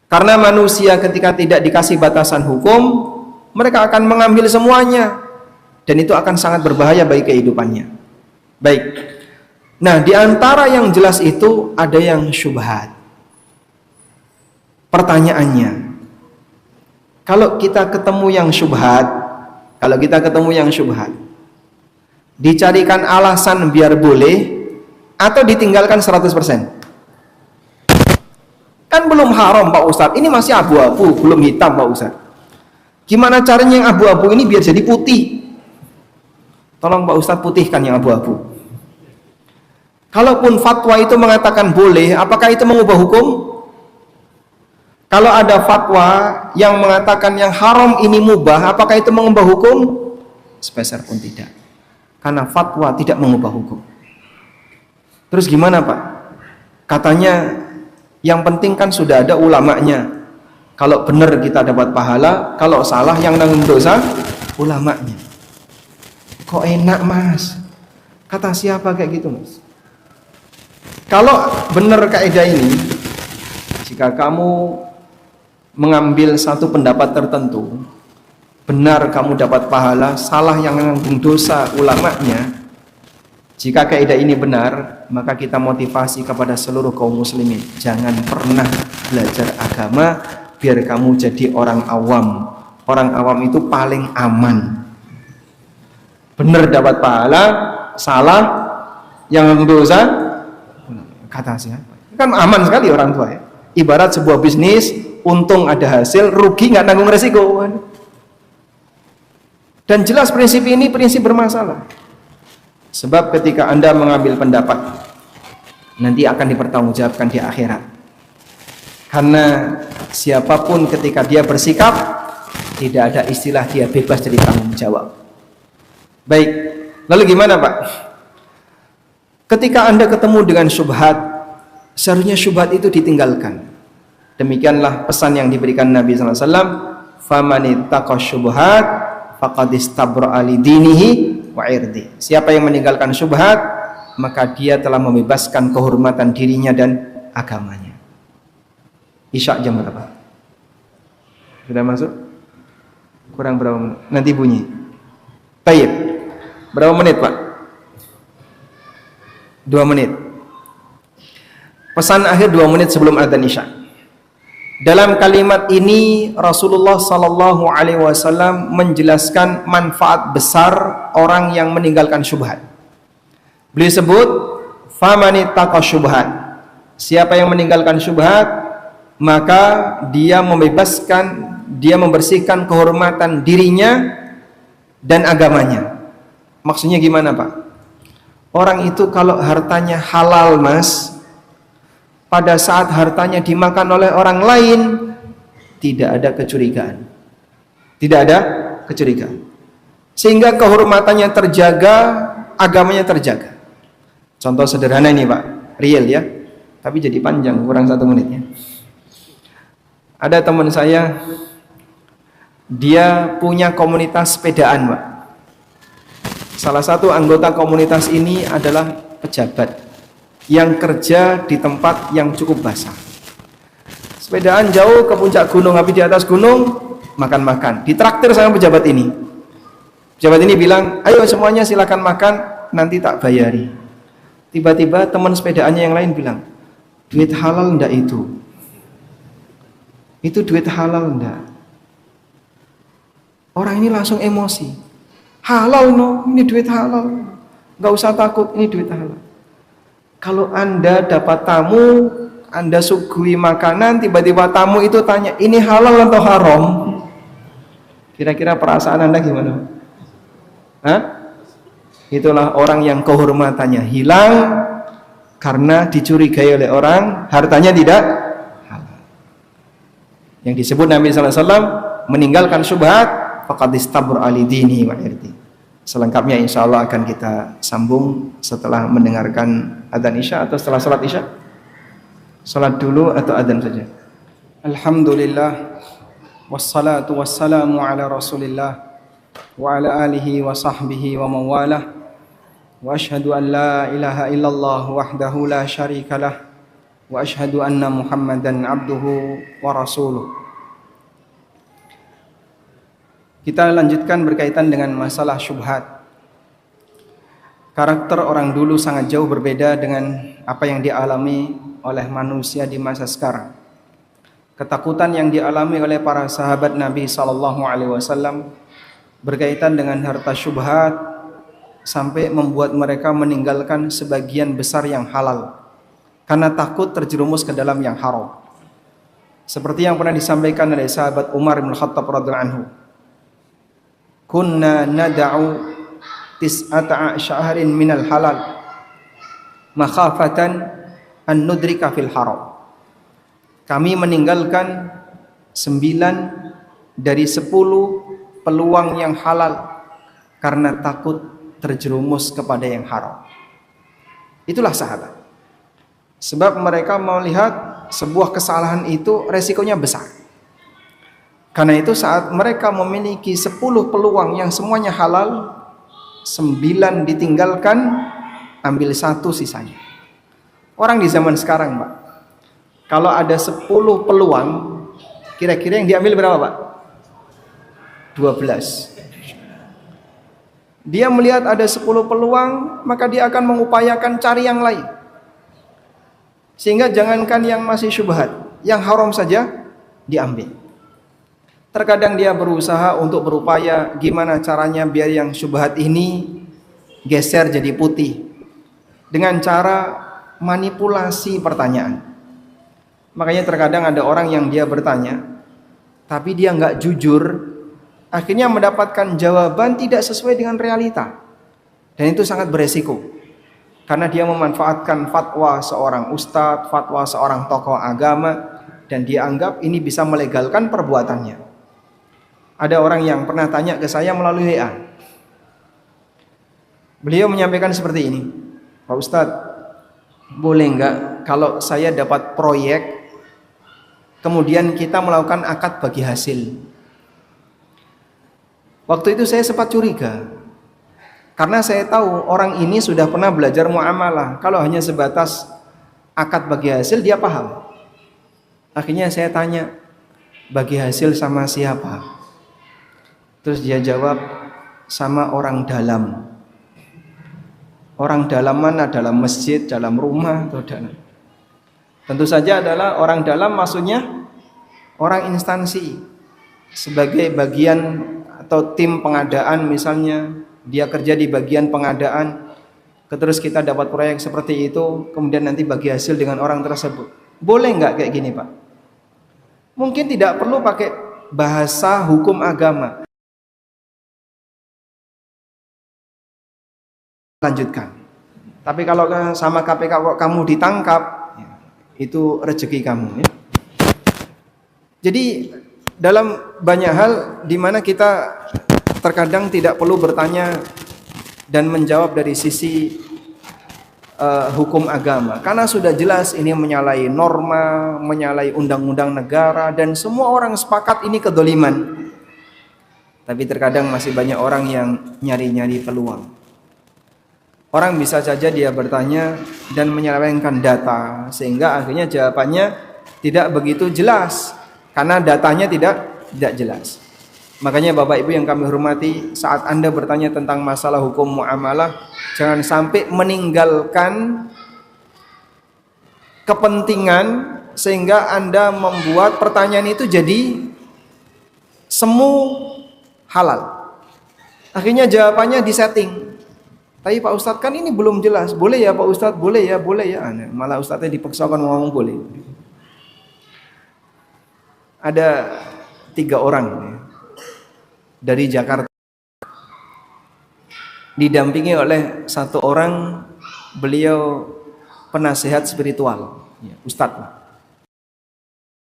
Karena manusia ketika tidak dikasih batasan hukum, mereka akan mengambil semuanya, dan itu akan sangat berbahaya bagi kehidupannya. Baik. Nah, di antara yang jelas itu ada yang syubhat. Pertanyaannya, kalau kita ketemu yang syubhat, Dicarikan alasan biar boleh atau ditinggalkan 100%? Kan belum haram Pak Ustadz, ini masih abu-abu, belum hitam Pak Ustadz. Gimana caranya yang abu-abu ini biar jadi putih? Tolong Pak Ustadz putihkan yang abu-abu. Kalaupun fatwa itu mengatakan boleh, apakah itu mengubah hukum? Kalau ada fatwa yang mengatakan yang haram ini mubah, apakah itu mengubah hukum? Sepeser pun tidak. Karena fatwa tidak mengubah hukum. Terus gimana Pak? Katanya yang penting kan sudah ada ulamanya. Kalau benar kita dapat pahala, kalau salah yang nanggung dosa ulamanya. Kok enak Mas? Kata siapa kayak gitu Mas? Kalau benar kaidah ini, jika kamu mengambil satu pendapat tertentu, benar kamu dapat pahala, salah yang menanggung dosa ulamanya. Jika kaidah ini benar, maka kita motivasi kepada seluruh kaum muslimin, jangan pernah belajar agama biar kamu jadi orang awam. Orang awam itu paling aman. Benar dapat pahala, salah yang menanggung dosa, kata siapa? Kan aman sekali orang tua ya. Ibarat sebuah bisnis, untung ada hasil, rugi nggak nanggung resiko. Dan jelas prinsip ini prinsip bermasalah. Sebab ketika Anda mengambil pendapat, nanti akan dipertanggungjawabkan di akhirat. Karena siapapun ketika dia bersikap, tidak ada istilah dia bebas dari tanggung jawab. Baik, lalu gimana Pak? Ketika Anda ketemu dengan syubhat, seharusnya syubhat itu ditinggalkan. Demikianlah pesan yang diberikan Nabi SAW. Famanittaqa syubhat faqad istabra'a li dinihi wa irdi. Siapa yang meninggalkan syubhat, maka dia telah membebaskan kehormatan dirinya dan agamanya. Isya jam berapa? Sudah masuk? Kurang berapa menit? Nanti bunyi. Baik. Berapa menit Pak? 2 menit. Pesan akhir 2 menit sebelum adzan Isya. Dalam kalimat ini Rasulullah sallallahu alaihi wasallam menjelaskan manfaat besar orang yang meninggalkan syubhat. Beliau sebut famanittaqa syubhat. Siapa yang meninggalkan syubhat, maka dia membebaskan, dia membersihkan kehormatan dirinya dan agamanya. Maksudnya gimana Pak? Orang itu kalau hartanya halal Mas, pada saat hartanya dimakan oleh orang lain, tidak ada kecurigaan. Tidak ada kecurigaan. Sehingga kehormatannya terjaga, agamanya terjaga. Contoh sederhana ini Pak, real ya, tapi jadi panjang, kurang 1 menitnya. Ada teman saya, dia punya komunitas sepedaan Pak. Salah satu anggota komunitas ini adalah pejabat yang kerja di tempat yang cukup basah. Sepedaan jauh ke puncak gunung, habis di atas gunung makan-makan. Ditraktir sama pejabat ini. Pejabat ini bilang, ayo semuanya silakan makan, nanti tak bayari. Tiba-tiba teman sepedaannya yang lain bilang, duit halal enggak itu? Itu duit halal enggak? Orang ini langsung emosi. Halal no, ini duit halal. Enggak usah takut, ini duit halal. Kalau Anda dapat tamu, Anda suguhi makanan, tiba-tiba tamu itu tanya, ini halal atau haram? Kira-kira perasaan Anda gimana? Hah? Itulah orang yang kehormatannya hilang karena dicurigai oleh orang, hartanya tidak halal. Yang disebut Nabi SAW, meninggalkan syubhat, faqad istabra'a li dinihi wa irdi. Selengkapnya insya Allah akan kita sambung setelah mendengarkan adzan Isya atau setelah salat Isya. Salat dulu atau adzan saja? Alhamdulillah, wassalatu wassalamu ala Rasulillah wa ala alihi wa sahbihi wa mawalah. Wa ashhadu an la ilaha illallah wahdahu la syarikalah wa ashhadu anna Muhammadan abduhu wa rasuluh. Kita lanjutkan berkaitan dengan masalah syubhat. Karakter orang dulu sangat jauh berbeda dengan apa yang dialami oleh manusia di masa sekarang. Ketakutan yang dialami oleh para sahabat Nabi SAW berkaitan dengan harta syubhat sampai membuat mereka meninggalkan sebagian besar yang halal karena takut terjerumus ke dalam yang haram. Seperti yang pernah disampaikan oleh sahabat Umar bin Khattab radhiyallahu anhu. Kunna nad'u tis'ata syahrin minal halal makhafatan an nudrika fil haram. Kami meninggalkan 9 dari 10 peluang yang halal karena takut terjerumus kepada yang haram. Itulah sahabat. Sebab mereka melihat sebuah kesalahan itu resikonya besar. Karena itu saat mereka memiliki 10 peluang yang semuanya halal, 9 ditinggalkan, ambil 1 sisanya. Orang di zaman sekarang, Pak, kalau ada 10 peluang, kira-kira yang diambil berapa, Pak? 12. Dia melihat ada 10 peluang, maka dia akan mengupayakan cari yang lain. Sehingga jangankan yang masih syubhat, yang haram saja diambil. Terkadang dia berusaha untuk berupaya gimana caranya biar yang syubhat ini geser jadi putih. Dengan cara manipulasi pertanyaan. Makanya terkadang ada orang yang dia bertanya, tapi dia nggak jujur, akhirnya mendapatkan jawaban tidak sesuai dengan realita. Dan itu sangat beresiko. Karena dia memanfaatkan fatwa seorang ustadz, fatwa seorang tokoh agama, dan dia anggap ini bisa melegalkan perbuatannya. Ada orang yang pernah tanya ke saya melalui WA. Beliau menyampaikan seperti ini, Pak Ustadz, boleh nggak kalau saya dapat proyek, kemudian kita melakukan akad bagi hasil? Waktu itu saya sempat curiga, karena saya tahu orang ini sudah pernah belajar muamalah. Kalau hanya sebatas akad bagi hasil, dia paham. Akhirnya saya tanya, bagi hasil sama siapa? Terus dia jawab, sama orang dalam. Orang dalam mana? Dalam masjid, dalam rumah, atau dalam? Tentu saja adalah orang dalam, maksudnya orang instansi. Sebagai bagian atau tim pengadaan misalnya, dia kerja di bagian pengadaan, terus kita dapat proyek seperti itu, kemudian nanti bagi hasil dengan orang tersebut. Boleh nggak kayak gini, Pak? Mungkin tidak perlu pakai bahasa hukum agama. Lanjutkan. Tapi kalau sama KPK kok kamu ditangkap, ya, itu rezeki kamu. Ya. Jadi dalam banyak hal di mana kita terkadang tidak perlu bertanya dan menjawab dari sisi hukum agama, karena sudah jelas ini menyalahi norma, menyalahi undang-undang negara, dan semua orang sepakat ini kedoliman. Tapi terkadang masih banyak orang yang nyari-nyari peluang. Orang bisa saja dia bertanya dan menyelewengkan data, sehingga akhirnya jawabannya tidak begitu jelas karena datanya tidak jelas. Makanya Bapak Ibu yang kami hormati, saat Anda bertanya tentang masalah hukum muamalah, jangan sampai meninggalkan kepentingan sehingga Anda membuat pertanyaan itu jadi semu halal. Akhirnya jawabannya disetting. Tapi Pak Ustadz kan ini belum jelas. Boleh ya Pak Ustadz? Boleh ya, boleh ya. Malah Ustadznya dipaksakan ngomong boleh. Ada 3 orang ya, dari Jakarta, didampingi oleh 1 orang, beliau penasehat spiritual, ya, Ustadz.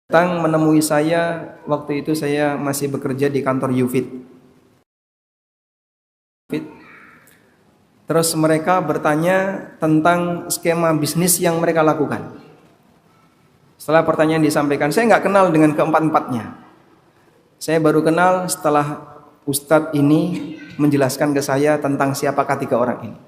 Datang menemui saya, waktu itu saya masih bekerja di kantor Yufid. Terus mereka bertanya tentang skema bisnis yang mereka lakukan. Setelah pertanyaan disampaikan, saya nggak kenal dengan keempat-empatnya. Saya baru kenal setelah Ustadz ini menjelaskan ke saya tentang siapakah 3 orang ini.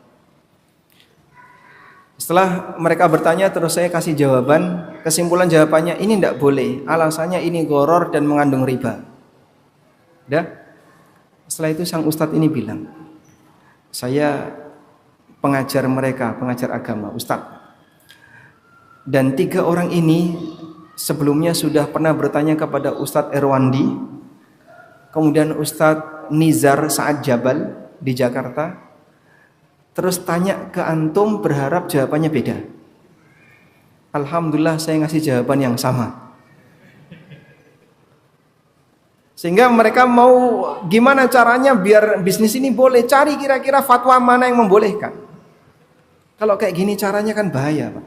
Setelah mereka bertanya, terus saya kasih jawaban. Kesimpulan jawabannya, ini tidak boleh. Alasannya ini gharar dan mengandung riba. Dah. Setelah itu sang Ustadz ini bilang, saya pengajar mereka, pengajar agama, Ustadz. Dan 3 orang ini sebelumnya sudah pernah bertanya kepada Ustadz Erwandi, kemudian Ustadz Nizar Saad Jabal di Jakarta, terus tanya ke antum berharap jawabannya beda. Alhamdulillah saya ngasih jawaban yang sama. Sehingga mereka mau gimana caranya biar bisnis ini boleh, cari kira-kira fatwa mana yang membolehkan. Kalau kayak gini caranya kan bahaya, Pak.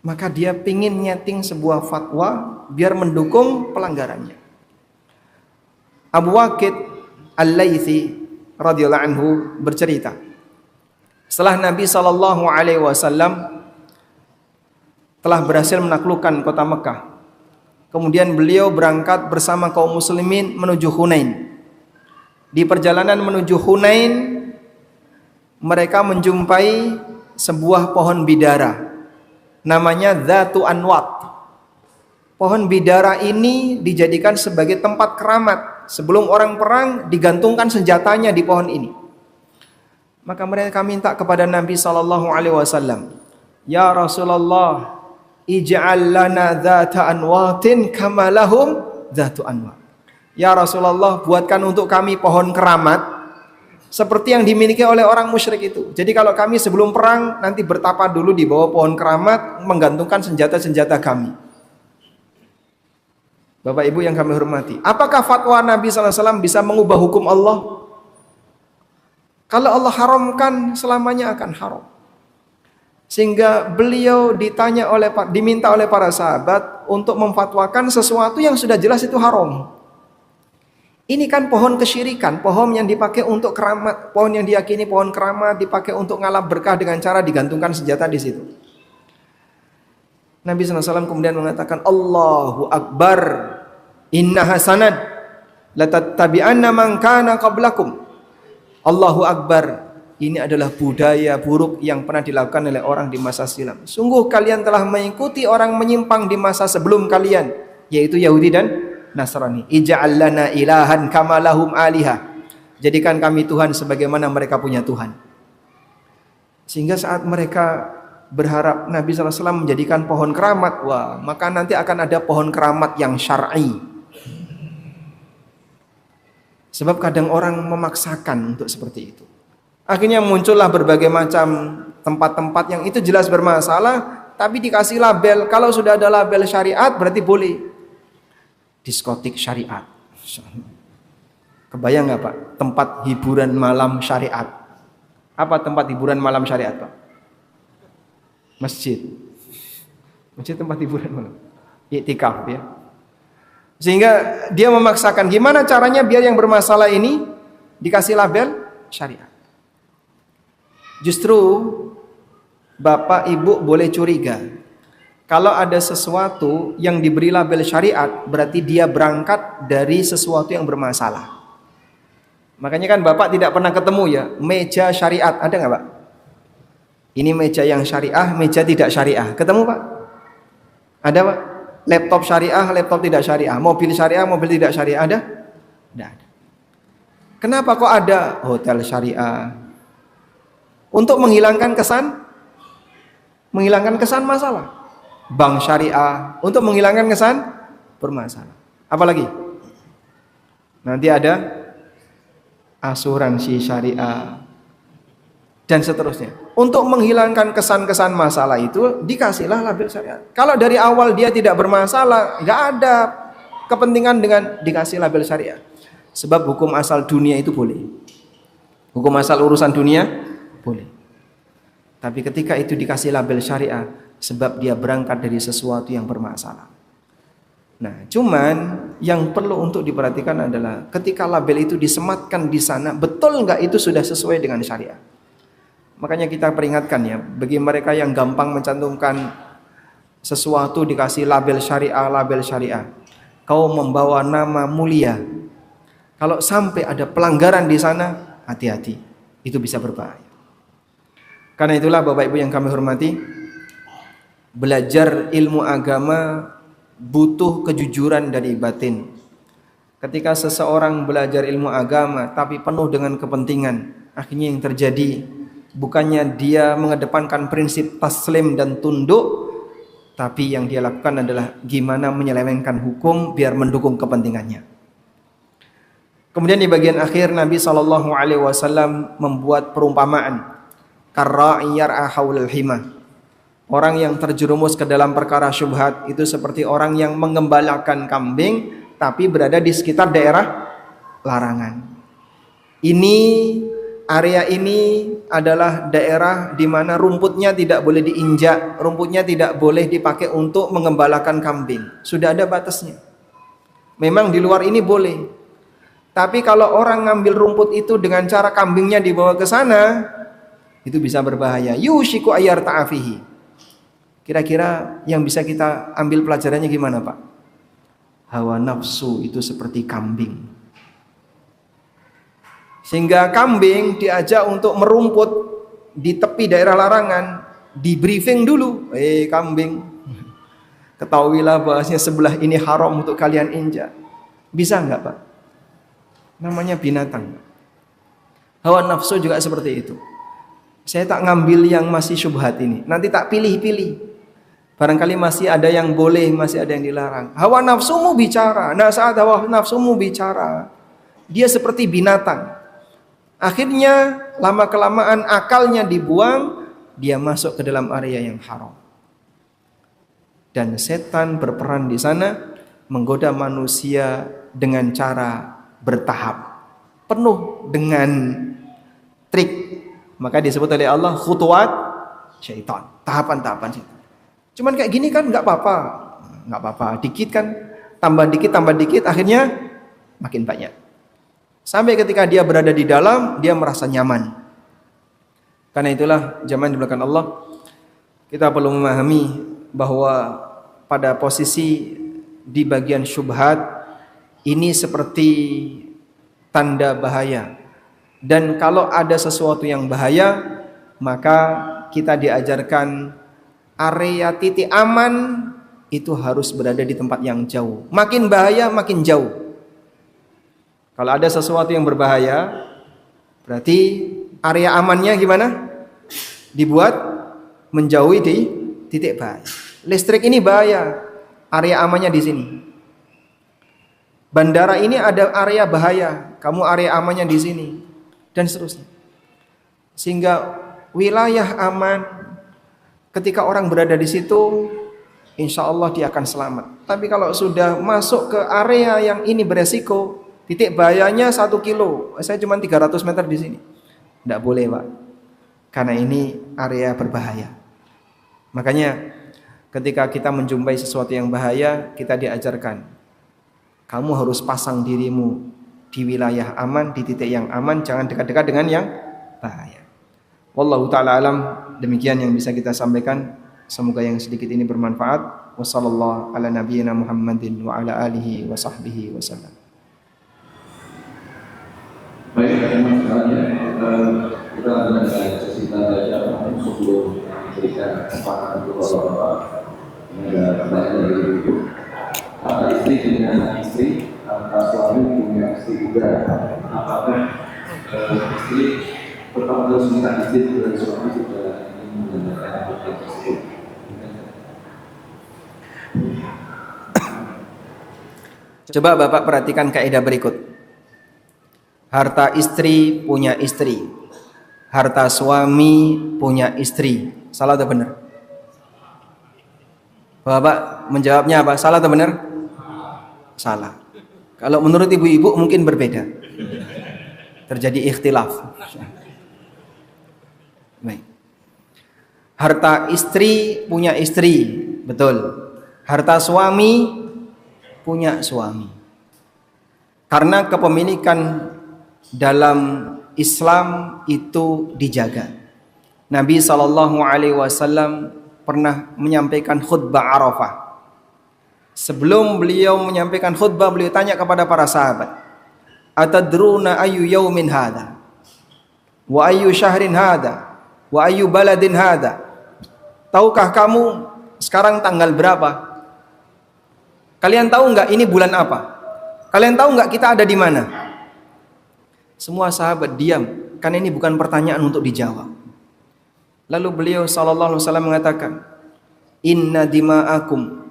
Maka dia pingin nyeting sebuah fatwa biar mendukung pelanggarannya. Abu Waqid Al-Laythi radhiyallahu anhu bercerita, setelah Nabi SAW telah berhasil menaklukkan kota Mekah, kemudian beliau berangkat bersama kaum muslimin menuju Hunain. Di perjalanan menuju Hunain, mereka menjumpai sebuah pohon bidara, namanya Dzatu Anwat. Pohon bidara ini dijadikan sebagai tempat keramat. Sebelum orang perang digantungkan senjatanya di pohon ini. Maka mereka minta kepada Nabi SAW, ya Rasulullah, ij'al lana dzata anwatin kama lahum dzatu anwat. Ya Rasulullah, buatkan untuk kami pohon keramat seperti yang dimiliki oleh orang musyrik itu. Jadi kalau kami sebelum perang nanti bertapa dulu di bawah pohon keramat, menggantungkan senjata-senjata kami. Bapak Ibu yang kami hormati, apakah fatwa Nabi SAW bisa mengubah hukum Allah? Kalau Allah haramkan, selamanya akan haram. Sehingga beliau diminta oleh para sahabat untuk memfatwakan sesuatu yang sudah jelas itu haram. Ini kan pohon kesyirikan, pohon yang dipakai untuk keramat, pohon yang diyakini pohon keramat, dipakai untuk ngalap berkah dengan cara digantungkan senjata di situ. Nabi SAW kemudian mengatakan, Allahu Akbar, inna hasanad latattabi'anna man kana qablakum. Allahu Akbar, ini adalah budaya buruk yang pernah dilakukan oleh orang di masa silam. Sungguh kalian telah mengikuti orang menyimpang di masa sebelum kalian, yaitu Yahudi dan Nasrani. Ij'al lana ilahan kama lahum alihah. Jadikan kami Tuhan sebagaimana mereka punya Tuhan. Sehingga saat mereka berharap Nabi SAW menjadikan pohon keramat, wah, maka nanti akan ada pohon keramat yang syar'i. Sebab kadang orang memaksakan untuk seperti itu. Akhirnya muncullah berbagai macam tempat-tempat yang itu jelas bermasalah, tapi dikasih label. Kalau sudah ada label syariat berarti boleh. Diskotik syariat. Kebayang nggak Pak? Tempat hiburan malam syariat. Apa tempat hiburan malam syariat Pak? Masjid. Masjid tempat hiburan malam. Iktikaf ya. Sehingga dia memaksakan gimana caranya biar yang bermasalah ini dikasih label syariat. Justru Bapak Ibu boleh curiga, kalau ada sesuatu yang diberi label syariat berarti dia berangkat dari sesuatu yang bermasalah. Makanya kan Bapak tidak pernah ketemu ya meja syariat, ada nggak Pak? Ini meja yang syariah, meja tidak syariah. Ketemu Pak? Ada Pak? Laptop syariah, laptop tidak syariah. Mobil syariah, mobil tidak syariah. Ada? Tidak ada. Kenapa kok ada hotel syariah? Untuk menghilangkan kesan masalah. Bank syariah untuk menghilangkan kesan bermasalah. Apalagi? Nanti ada asuransi syariah dan seterusnya. Untuk menghilangkan kesan-kesan masalah itu dikasihlah label syariat. Kalau dari awal dia tidak bermasalah, nggak ada kepentingan dengan dikasih label syariat. Sebab hukum asal dunia itu boleh. Hukum asal urusan dunia boleh. Tapi ketika itu dikasih label syariah, sebab dia berangkat dari sesuatu yang bermasalah. Nah, cuman yang perlu untuk diperhatikan adalah ketika label itu disematkan di sana, betul nggak itu sudah sesuai dengan syariah? Makanya kita peringatkan ya, bagi mereka yang gampang mencantumkan sesuatu dikasih label syariah, kau membawa nama mulia. Kalau sampai ada pelanggaran di sana, hati-hati, itu bisa berbahaya. Karena itulah Bapak Ibu yang kami hormati, belajar ilmu agama butuh kejujuran dari batin. Ketika seseorang belajar ilmu agama tapi penuh dengan kepentingan, akhirnya yang terjadi bukannya dia mengedepankan prinsip taslim dan tunduk, tapi yang dia lakukan adalah gimana menyelewengkan hukum biar mendukung kepentingannya. Kemudian di bagian akhir Nabi SAW membuat perumpamaan. Karra'i yar'a haulal hima. Orang yang terjerumus ke dalam perkara syubhat itu seperti orang yang mengembalakan kambing tapi berada di sekitar daerah larangan. Area ini adalah daerah di mana rumputnya tidak boleh diinjak, rumputnya tidak boleh dipakai untuk mengembalakan kambing. Sudah ada batasnya. Memang di luar ini boleh. Tapi kalau orang ngambil rumput itu dengan cara kambingnya dibawa ke sana, itu bisa berbahaya. Yushiku ayar ta'afihi. Kira-kira yang bisa kita ambil pelajarannya gimana, Pak? Hawa nafsu itu seperti kambing. Sehingga kambing diajak untuk merumput di tepi daerah larangan, di briefing dulu. Kambing, ketahuilah bahasanya sebelah ini haram untuk kalian injak. Bisa enggak, Pak? Namanya binatang. Hawa nafsu juga seperti itu. Saya tak ngambil yang masih syubhat ini, nanti tak pilih-pilih. Barangkali masih ada yang boleh, masih ada yang dilarang. Hawa nafsumu bicara. Nah, saat hawa nafsumu bicara, dia seperti binatang. Akhirnya lama-kelamaan akalnya dibuang, dia masuk ke dalam area yang haram. Dan setan berperan di sana menggoda manusia dengan cara bertahap, penuh dengan trik. Maka disebut oleh Allah khutuwat syaitan, tahapan-tahapan syaitan. Cuman kayak gini kan nggak apa-apa, dikit kan, tambah dikit, akhirnya makin banyak. Sampai ketika dia berada di dalam, dia merasa nyaman. Karena itulah jamaah di belakang Allah, kita perlu memahami bahwa pada posisi di bagian syubhat ini seperti tanda bahaya. Dan kalau ada sesuatu yang bahaya, maka kita diajarkan area titik aman itu harus berada di tempat yang jauh. Makin bahaya, makin jauh. Kalau ada sesuatu yang berbahaya, berarti area amannya gimana? Dibuat menjauhi di titik bahaya. Listrik ini bahaya, area amannya di sini. Bandara ini ada area bahaya, kamu area amannya di sini. Dan seterusnya. Sehingga wilayah aman, ketika orang berada di situ, insya Allah dia akan selamat. Tapi kalau sudah masuk ke area yang ini beresiko, titik bahayanya 1 kilo, saya cuma 300 meter di sini, tidak boleh, Pak, karena ini area berbahaya. Makanya ketika kita menjumpai sesuatu yang bahaya, kita diajarkan, kamu harus pasang dirimu di wilayah aman, di titik yang aman, jangan dekat-dekat dengan yang bahaya. Wallahu ta'ala alam, demikian yang bisa kita sampaikan. Semoga yang sedikit ini bermanfaat. Wassallallahu ala nabiyyina Muhammadin wa ala alihi wa sahbihi wasallam. Baik, teman sekalian, kita akan sesi tanya jawab sebelum memberikan kesempatan untuk Bapak ada pertanyaan dari Ibu. Antara istri dengan istri, antara suami punya istri juga, apakah istri tetap harus minta izin dari suami jika ingin menggunakan hal tersebut? Coba Bapak perhatikan kaidah berikut. Harta istri punya istri, harta suami punya istri. Salah atau benar? Bapak menjawabnya apa? Salah atau benar? Salah. Kalau menurut ibu-ibu mungkin berbeda. Terjadi ikhtilaf. Baik. Harta istri punya istri, betul. Harta suami punya suami. Karena kepemilikan dalam Islam itu dijaga. Nabi SAW pernah menyampaikan khutbah Arafah. Sebelum beliau menyampaikan khutbah, beliau tanya kepada para sahabat, atadruna ayu yaumin hadha, wa ayu syahrin hadha, wa ayu baladin hadha. Tahukah kamu sekarang tanggal berapa? Kalian tahu enggak ini bulan apa? Kalian tahu enggak kita ada di mana? Semua sahabat diam, karena ini bukan pertanyaan untuk dijawab. Lalu beliau sallallahu alaihi wasallam mengatakan, inna dima'akum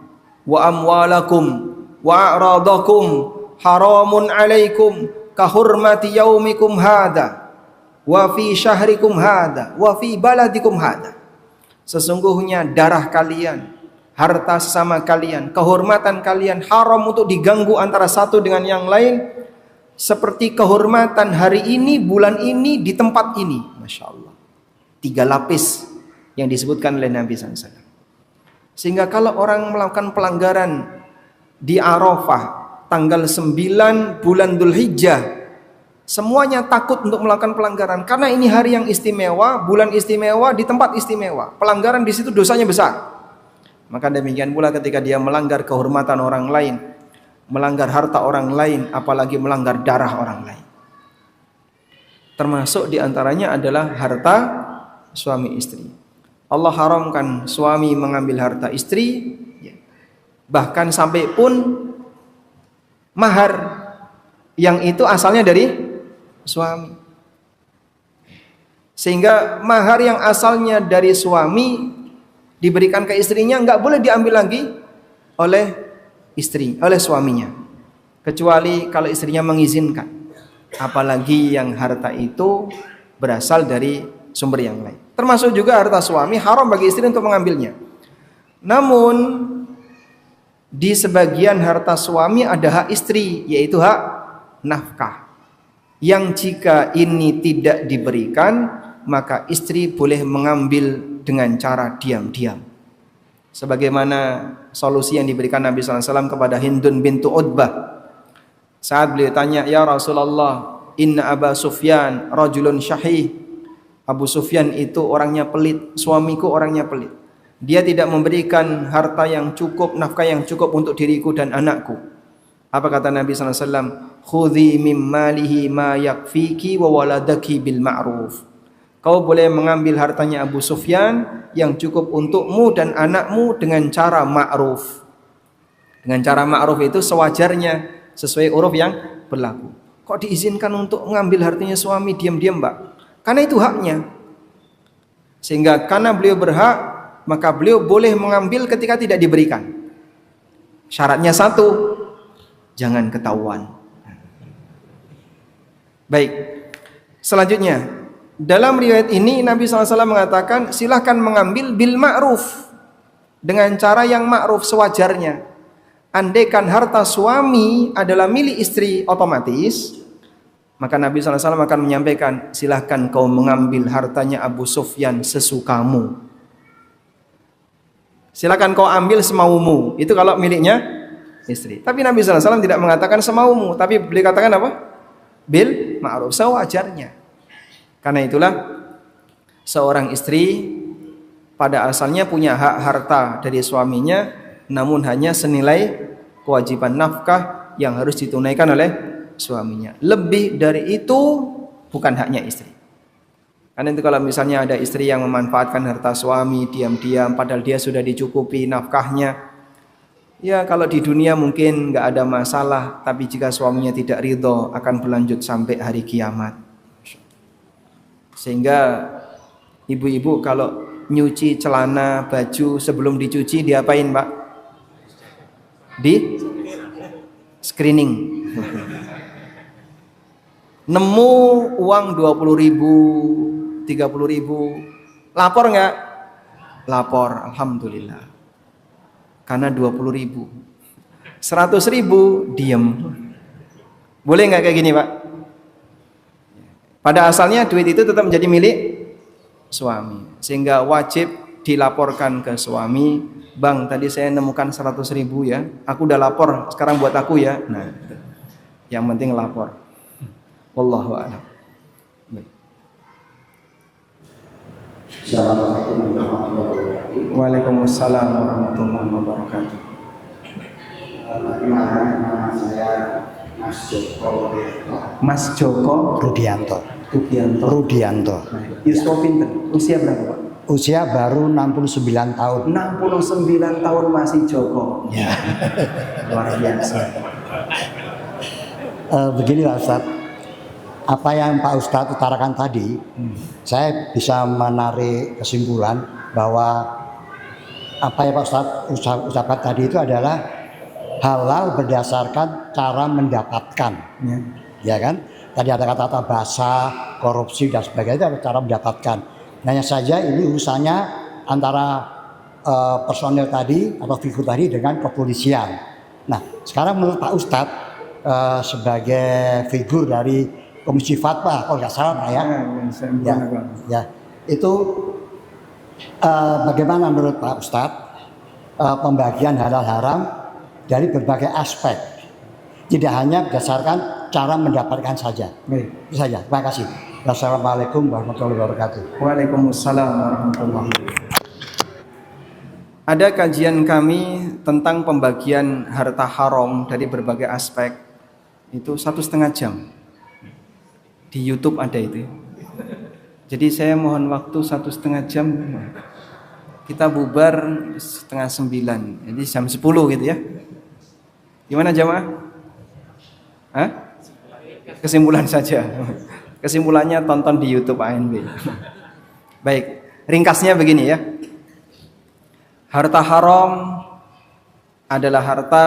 wa amwalakum wa a'radakum haramun alaikum kahurmati yaumikum hada wa fi syahrikum hada wa fi baladikum hada. Sesungguhnya darah kalian, harta sesama kalian, kehormatan kalian haram untuk diganggu antara satu dengan yang lain, seperti kehormatan hari ini, bulan ini, di tempat ini. Masya Allah. 3 lapis yang disebutkan oleh Nabi SAW. Sehingga kalau orang melakukan pelanggaran di Arafah tanggal 9 bulan Dzulhijjah, semuanya takut untuk melakukan pelanggaran karena ini hari yang istimewa, bulan istimewa, di tempat istimewa. Pelanggaran di situ dosanya besar. Maka demikian pula ketika dia melanggar kehormatan orang lain, melanggar harta orang lain, apalagi melanggar darah orang lain. Termasuk diantaranya adalah harta suami istri. Allah haramkan suami mengambil harta istri, bahkan sampai pun mahar yang itu asalnya dari suami. Sehingga mahar yang asalnya dari suami diberikan ke istrinya nggak boleh diambil lagi oleh istri, oleh suaminya, kecuali kalau istrinya mengizinkan. Apalagi yang harta itu berasal dari sumber yang lain. Termasuk juga harta suami haram bagi istri untuk mengambilnya. Namun di sebagian harta suami ada hak istri, yaitu hak nafkah, yang jika ini tidak diberikan maka istri boleh mengambil dengan cara diam-diam. Sebagaimana solusi yang diberikan Nabi SAW kepada Hindun bintu Utbah. Saat beliau tanya, "Ya Rasulullah, inna Aba Sufyan rajulun syahih." Abu Sufyan itu orangnya pelit, suamiku orangnya pelit. Dia tidak memberikan harta yang cukup, nafkah yang cukup untuk diriku dan anakku. Apa kata Nabi SAW? "Khudhi mim malihi ma yakfiki wa waladaki bil ma'ruf." Kau boleh mengambil hartanya Abu Sufyan yang cukup untukmu dan anakmu dengan cara ma'ruf. Dengan cara ma'ruf itu sewajarnya, sesuai uruf yang berlaku. Kok diizinkan untuk mengambil hartanya suami diam-diam, Mbak? Karena itu haknya. Sehingga karena beliau berhak, maka beliau boleh mengambil ketika tidak diberikan. Syaratnya satu, jangan ketahuan. Baik. Selanjutnya, dalam riwayat ini Nabi SAW mengatakan silahkan mengambil bil ma'ruf, dengan cara yang ma'ruf, sewajarnya. Andaikan harta suami adalah milik istri otomatis, maka Nabi SAW akan menyampaikan silahkan kau mengambil hartanya Abu Sufyan sesukamu. Silahkan kau ambil semaumu. Itu kalau miliknya istri. Tapi Nabi SAW tidak mengatakan semaumu, tapi beliau katakan apa? Bil ma'ruf, sewajarnya. Karena itulah seorang istri pada asalnya punya hak harta dari suaminya, namun hanya senilai kewajiban nafkah yang harus ditunaikan oleh suaminya. Lebih dari itu bukan haknya istri. Karena itu kalau misalnya ada istri yang memanfaatkan harta suami diam-diam padahal dia sudah dicukupi nafkahnya, ya kalau di dunia mungkin nggak ada masalah, tapi jika suaminya tidak ridho akan berlanjut sampai hari kiamat. Sehingga ibu-ibu kalau nyuci celana, baju sebelum dicuci diapain, Pak? Di screening. Nemu uang 20.000, 30.000, lapor nggak? Lapor, alhamdulillah. Karena 20.000, 100.000 diem. Boleh nggak kayak gini, Pak? Pada asalnya duit itu tetap menjadi milik suami, sehingga wajib dilaporkan ke suami. Bang, tadi saya nemukan 100.000 ya, aku udah lapor, sekarang buat aku ya. Nah, yang penting lapor. Wallahu a'lam. Waalaikumsalam warahmatullahi wabarakatuh. Nama saya Mas Joko. Mas Joko Rudianto. Rudianto. Yusuf pinter. Usia berapa, Pak? Usia baru 69 tahun. 69 tahun masih Joko. Ya. Luar biasa. Begini Pak Ustadz, apa yang Pak Ustadz utarakan tadi, saya bisa menarik kesimpulan bahwa apa yang Pak Ustadz ucapkan tadi itu adalah halal berdasarkan cara mendapatkan. Ya. ya kan? Tadi ada kata-kata basah, korupsi dan sebagainya, itu cara mendapatkan. Hanya saja ini urusannya antara personel tadi atau figur tadi dengan kepolisian. Nah, sekarang menurut Pak Ustadz sebagai figur dari Komisi Fatwa, kalau nggak salah Pak ya, itu bagaimana menurut Pak Ustadz pembagian halal haram dari berbagai aspek, tidak hanya berdasarkan cara mendapatkan saja. Baik. Itu saja. Terima kasih. Wassalamualaikum warahmatullahi wabarakatuh. Waalaikumsalam warahmatullahi wabarakatuh. Ada kajian kami tentang pembagian harta haram dari berbagai aspek, itu 1,5 jam. Di YouTube ada itu. Jadi saya mohon waktu 1,5 jam. Kita bubar 8:30. Jadi jam 10 gitu ya. Gimana jamaah? Hah? Kesimpulan saja. Kesimpulannya tonton di YouTube ANB. Baik, ringkasnya begini ya. Harta haram adalah harta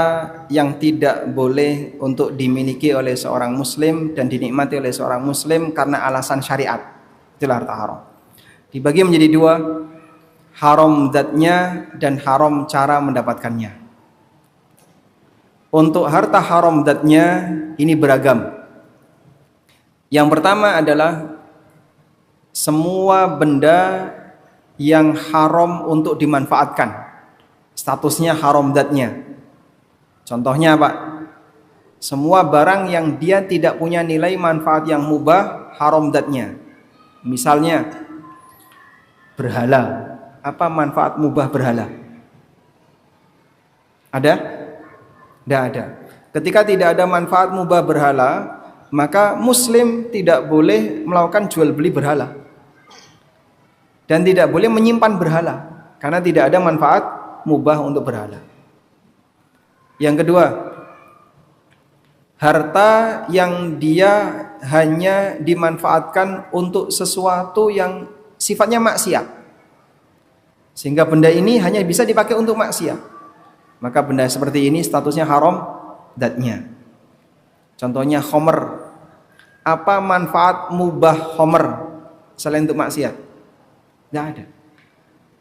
yang tidak boleh untuk dimiliki oleh seorang muslim dan dinikmati oleh seorang muslim karena alasan syariat. Itulah harta haram. Dibagi menjadi 2, haram zatnya dan haram cara mendapatkannya. Untuk harta haram zatnya ini beragam. Yang pertama adalah semua benda yang haram untuk dimanfaatkan, statusnya haram zatnya. Contohnya Pak, semua barang yang dia tidak punya nilai manfaat yang mubah, haram zatnya. Misalnya berhala. Apa manfaat mubah berhala? Ada? Tidak ada. Ketika tidak ada manfaat mubah berhala, maka muslim tidak boleh melakukan jual beli berhala. Dan tidak boleh menyimpan berhala karena tidak ada manfaat mubah untuk berhala. Yang kedua, harta yang dia hanya dimanfaatkan untuk sesuatu yang sifatnya maksiat, sehingga benda ini hanya bisa dipakai untuk maksiat, maka benda seperti ini statusnya haram zatnya. Contohnya khomer. Apa manfaat mubah khomer selain untuk maksiat? Tidak ada.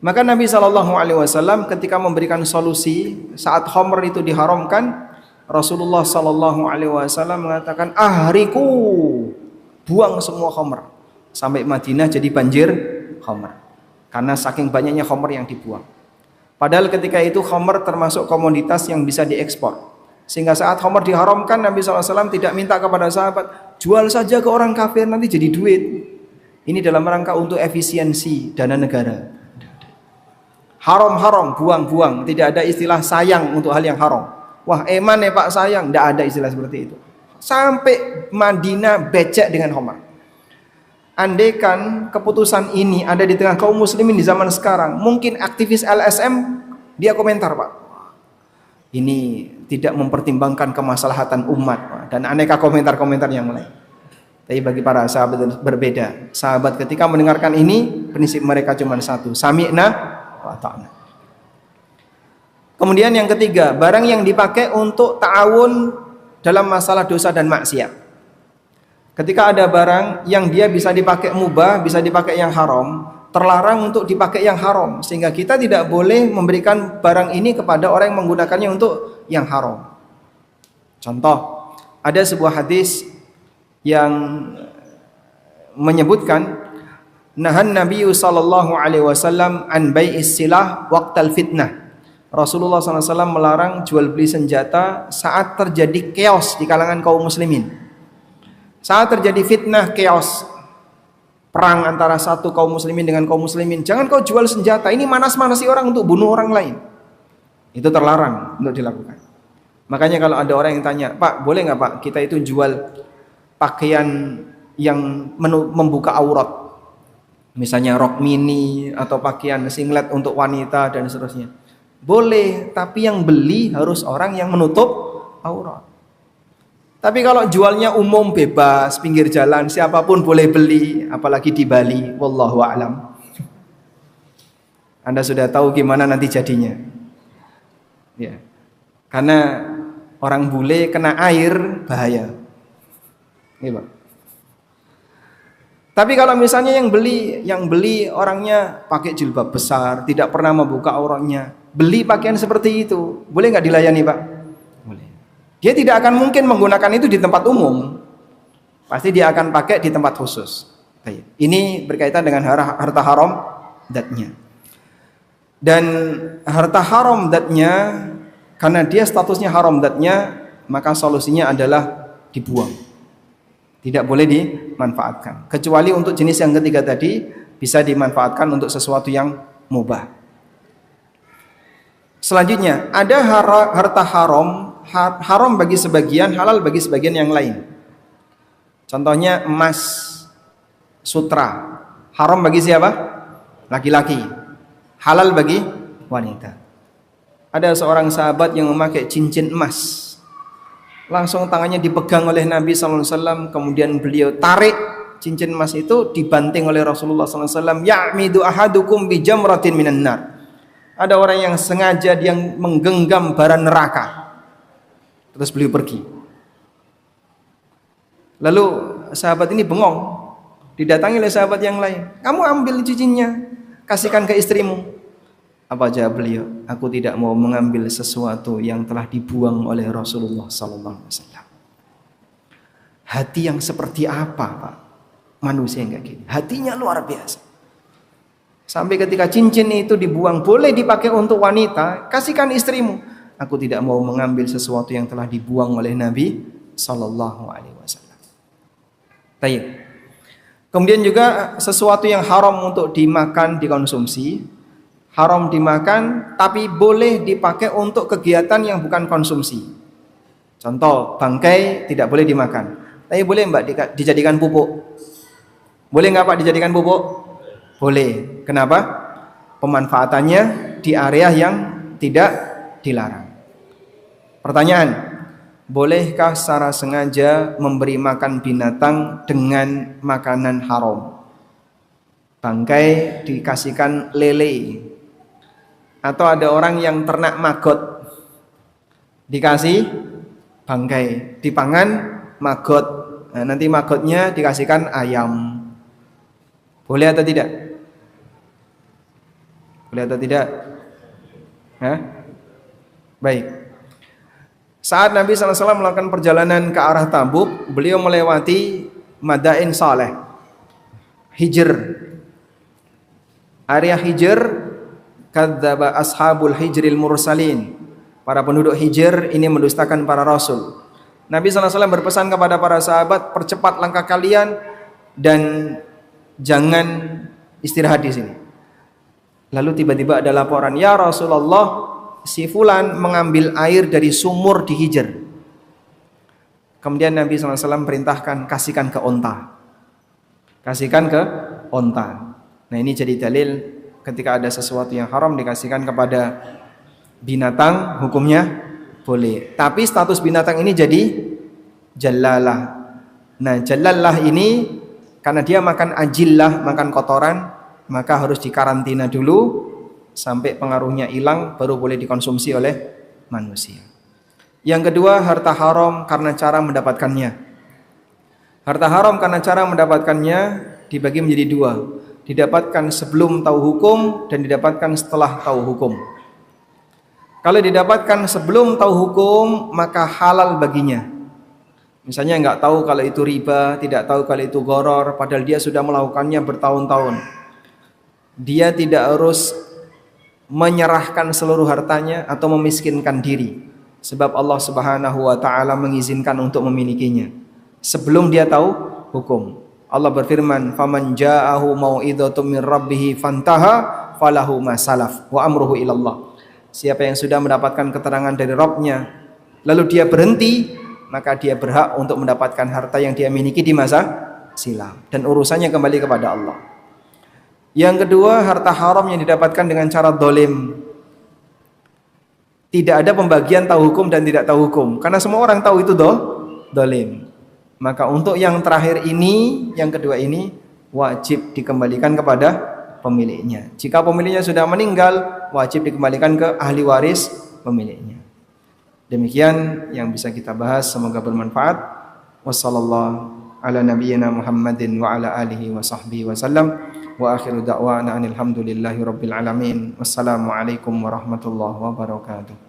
Maka Nabi SAW ketika memberikan solusi saat khomer itu diharamkan, Rasulullah SAW mengatakan, ahriku, buang semua khomer. Sampai Madinah jadi banjir khomer, karena saking banyaknya khomer yang dibuang. Padahal ketika itu khomer termasuk komoditas yang bisa diekspor, sehingga saat khomer diharamkan, Nabi SAW tidak minta kepada sahabat, jual saja ke orang kafir nanti jadi duit. Ini dalam rangka untuk efisiensi dana negara. Haram, buang. Tidak ada istilah sayang untuk hal yang haram. Wah, eman ya Pak sayang. Tidak ada istilah seperti itu. Sampai Madinah becek dengan khomer. Andaikan keputusan ini ada di tengah kaum muslimin di zaman sekarang, mungkin aktivis LSM dia komentar, Pak, ini tidak mempertimbangkan kemaslahatan umat, Pak, dan aneka komentar-komentar yang lain. Tapi bagi para sahabat berbeda. Sahabat ketika mendengarkan ini, prinsip mereka cuma satu, sami'na wa ta'na. Kemudian yang ketiga, barang yang dipakai untuk ta'awun dalam masalah dosa dan maksiat. Ketika ada barang yang dia bisa dipakai mubah, bisa dipakai yang haram, terlarang untuk dipakai yang haram, sehingga kita tidak boleh memberikan barang ini kepada orang yang menggunakannya untuk yang haram. Contoh, ada sebuah hadis yang menyebutkan nahan Nabi sallallahu alaihi wasallam an bai'is silah waqtal fitnah. Rasulullah SAW melarang jual beli senjata saat terjadi chaos di kalangan kaum muslimin. Saat terjadi fitnah, chaos, perang antara satu kaum muslimin dengan kaum muslimin, jangan kau jual senjata. Ini manas-manasi orang untuk bunuh orang lain. Itu terlarang untuk dilakukan. Makanya kalau ada orang yang tanya, Pak, boleh nggak Pak kita itu jual pakaian yang membuka aurat, misalnya rok mini atau pakaian singlet untuk wanita dan seterusnya? Boleh, tapi yang beli harus orang yang menutup aurat. Tapi kalau jualnya umum, bebas, pinggir jalan, siapapun boleh beli, apalagi di Bali, wallahu a'lam. Anda sudah tahu gimana nanti jadinya. Ya. Karena orang bule kena air bahaya. Gitu. Tapi kalau misalnya yang beli orangnya pakai jilbab besar, tidak pernah membuka auratnya, beli pakaian seperti itu, boleh nggak dilayani, Pak? Boleh. Dia tidak akan mungkin menggunakan itu di tempat umum. Pasti dia akan pakai di tempat khusus. Ini berkaitan dengan harta haram datnya. Dan harta haram datnya, karena dia statusnya haram datnya, maka solusinya adalah dibuang. Tidak boleh dimanfaatkan. Kecuali untuk jenis yang ketiga tadi, bisa dimanfaatkan untuk sesuatu yang mubah. Selanjutnya, ada harta haram bagi sebagian, halal bagi sebagian yang lain. Contohnya emas, sutra, haram bagi siapa? Laki-laki, halal bagi wanita. Ada seorang sahabat yang memakai cincin emas. Langsung tangannya dipegang oleh Nabi SAW, kemudian beliau tarik cincin emas itu, dibanting oleh Rasulullah SAW. Ya'midu ahadukum bi jamratin minan nar. Ada orang yang sengaja dia menggenggam bara neraka. Terus beliau pergi. Lalu sahabat ini bengong, didatangi oleh sahabat yang lain. Kamu ambil cincinnya, kasihkan ke istrimu. Apa jawab beliau? Aku tidak mau mengambil sesuatu yang telah dibuang oleh Rasulullah SAW. Hati yang seperti apa, Pak? Manusia yang kayak gini. Hatinya luar biasa. Sampai ketika cincin itu dibuang, boleh dipakai untuk wanita, kasihkan istrimu. Aku tidak mau mengambil sesuatu yang telah dibuang oleh Nabi SAW. Baik. Kemudian juga sesuatu yang haram untuk dimakan, dikonsumsi. Haram dimakan, tapi boleh dipakai untuk kegiatan yang bukan konsumsi. Contoh, bangkai tidak boleh dimakan, tapi boleh Mbak dijadikan pupuk. Boleh nggak Pak dijadikan pupuk? Boleh. Kenapa? Pemanfaatannya di area yang tidak dilarang. Pertanyaan, bolehkah secara sengaja memberi makan binatang dengan makanan haram? Bangkai dikasihkan lele. Atau ada orang yang ternak maggot, dikasih bangkai, dipangan maggot. Nah, nanti maggotnya dikasihkan ayam. Boleh atau tidak? Boleh atau tidak? Hah? Baik. Saat Nabi SAW melakukan perjalanan ke arah Tabuk, beliau melewati Madain Saleh, Hijr. Area Hijr, kadzdzaba ashabul hijril mursalin. Para penduduk Hijr ini mendustakan para rasul. Nabi SAW berpesan kepada para sahabat, percepat langkah kalian dan jangan istirahat di sini. Lalu tiba-tiba ada laporan, ya Rasulullah, si fulan mengambil air dari sumur di Hijr. Kemudian Nabi SAW perintahkan, kasihkan ke onta. Kasihkan ke onta. Nah, ini jadi dalil ketika ada sesuatu yang haram dikasihkan kepada binatang, hukumnya boleh. Tapi status binatang ini jadi jalalah. Nah, jalalah ini karena dia makan ajillah, makan kotoran, maka harus dikarantina dulu sampai pengaruhnya hilang, baru boleh dikonsumsi oleh manusia. Yang kedua, harta haram karena cara mendapatkannya. Harta haram karena cara mendapatkannya dibagi menjadi dua. Didapatkan sebelum tahu hukum dan didapatkan setelah tahu hukum. Kalau didapatkan sebelum tahu hukum, maka halal baginya. Misalnya nggak tahu kalau itu riba, tidak tahu kalau itu gharar, padahal dia sudah melakukannya bertahun-tahun. Dia tidak harus menyerahkan seluruh hartanya atau memiskinkan diri, sebab Allah Subhanahu wa taala mengizinkan untuk memilikinya sebelum dia tahu hukum. Allah berfirman, "Faman ja'ahu mau'idhatun min rabbih fantaha falahu ma salaf wa amruhu ilallah." Siapa yang sudah mendapatkan keterangan dari Rabb-nya lalu dia berhenti, maka dia berhak untuk mendapatkan harta yang dia miliki di masa silam dan urusannya kembali kepada Allah. Yang kedua, harta haram yang didapatkan dengan cara dolim. Tidak ada pembagian tahu hukum dan tidak tahu hukum, karena semua orang tahu itu dolim. Maka untuk yang terakhir ini, yang kedua ini, wajib dikembalikan kepada pemiliknya. Jika pemiliknya sudah meninggal, wajib dikembalikan ke ahli waris pemiliknya. Demikian yang bisa kita bahas, semoga bermanfaat. Wassallallahu ala nabiyyina Muhammadin wa ala alihi wa sahbihi wasallam. Wa akhiru da'wana anil hamdulillahi rabbil alamin. Wassalamualaikum warahmatullahi wabarakatuh.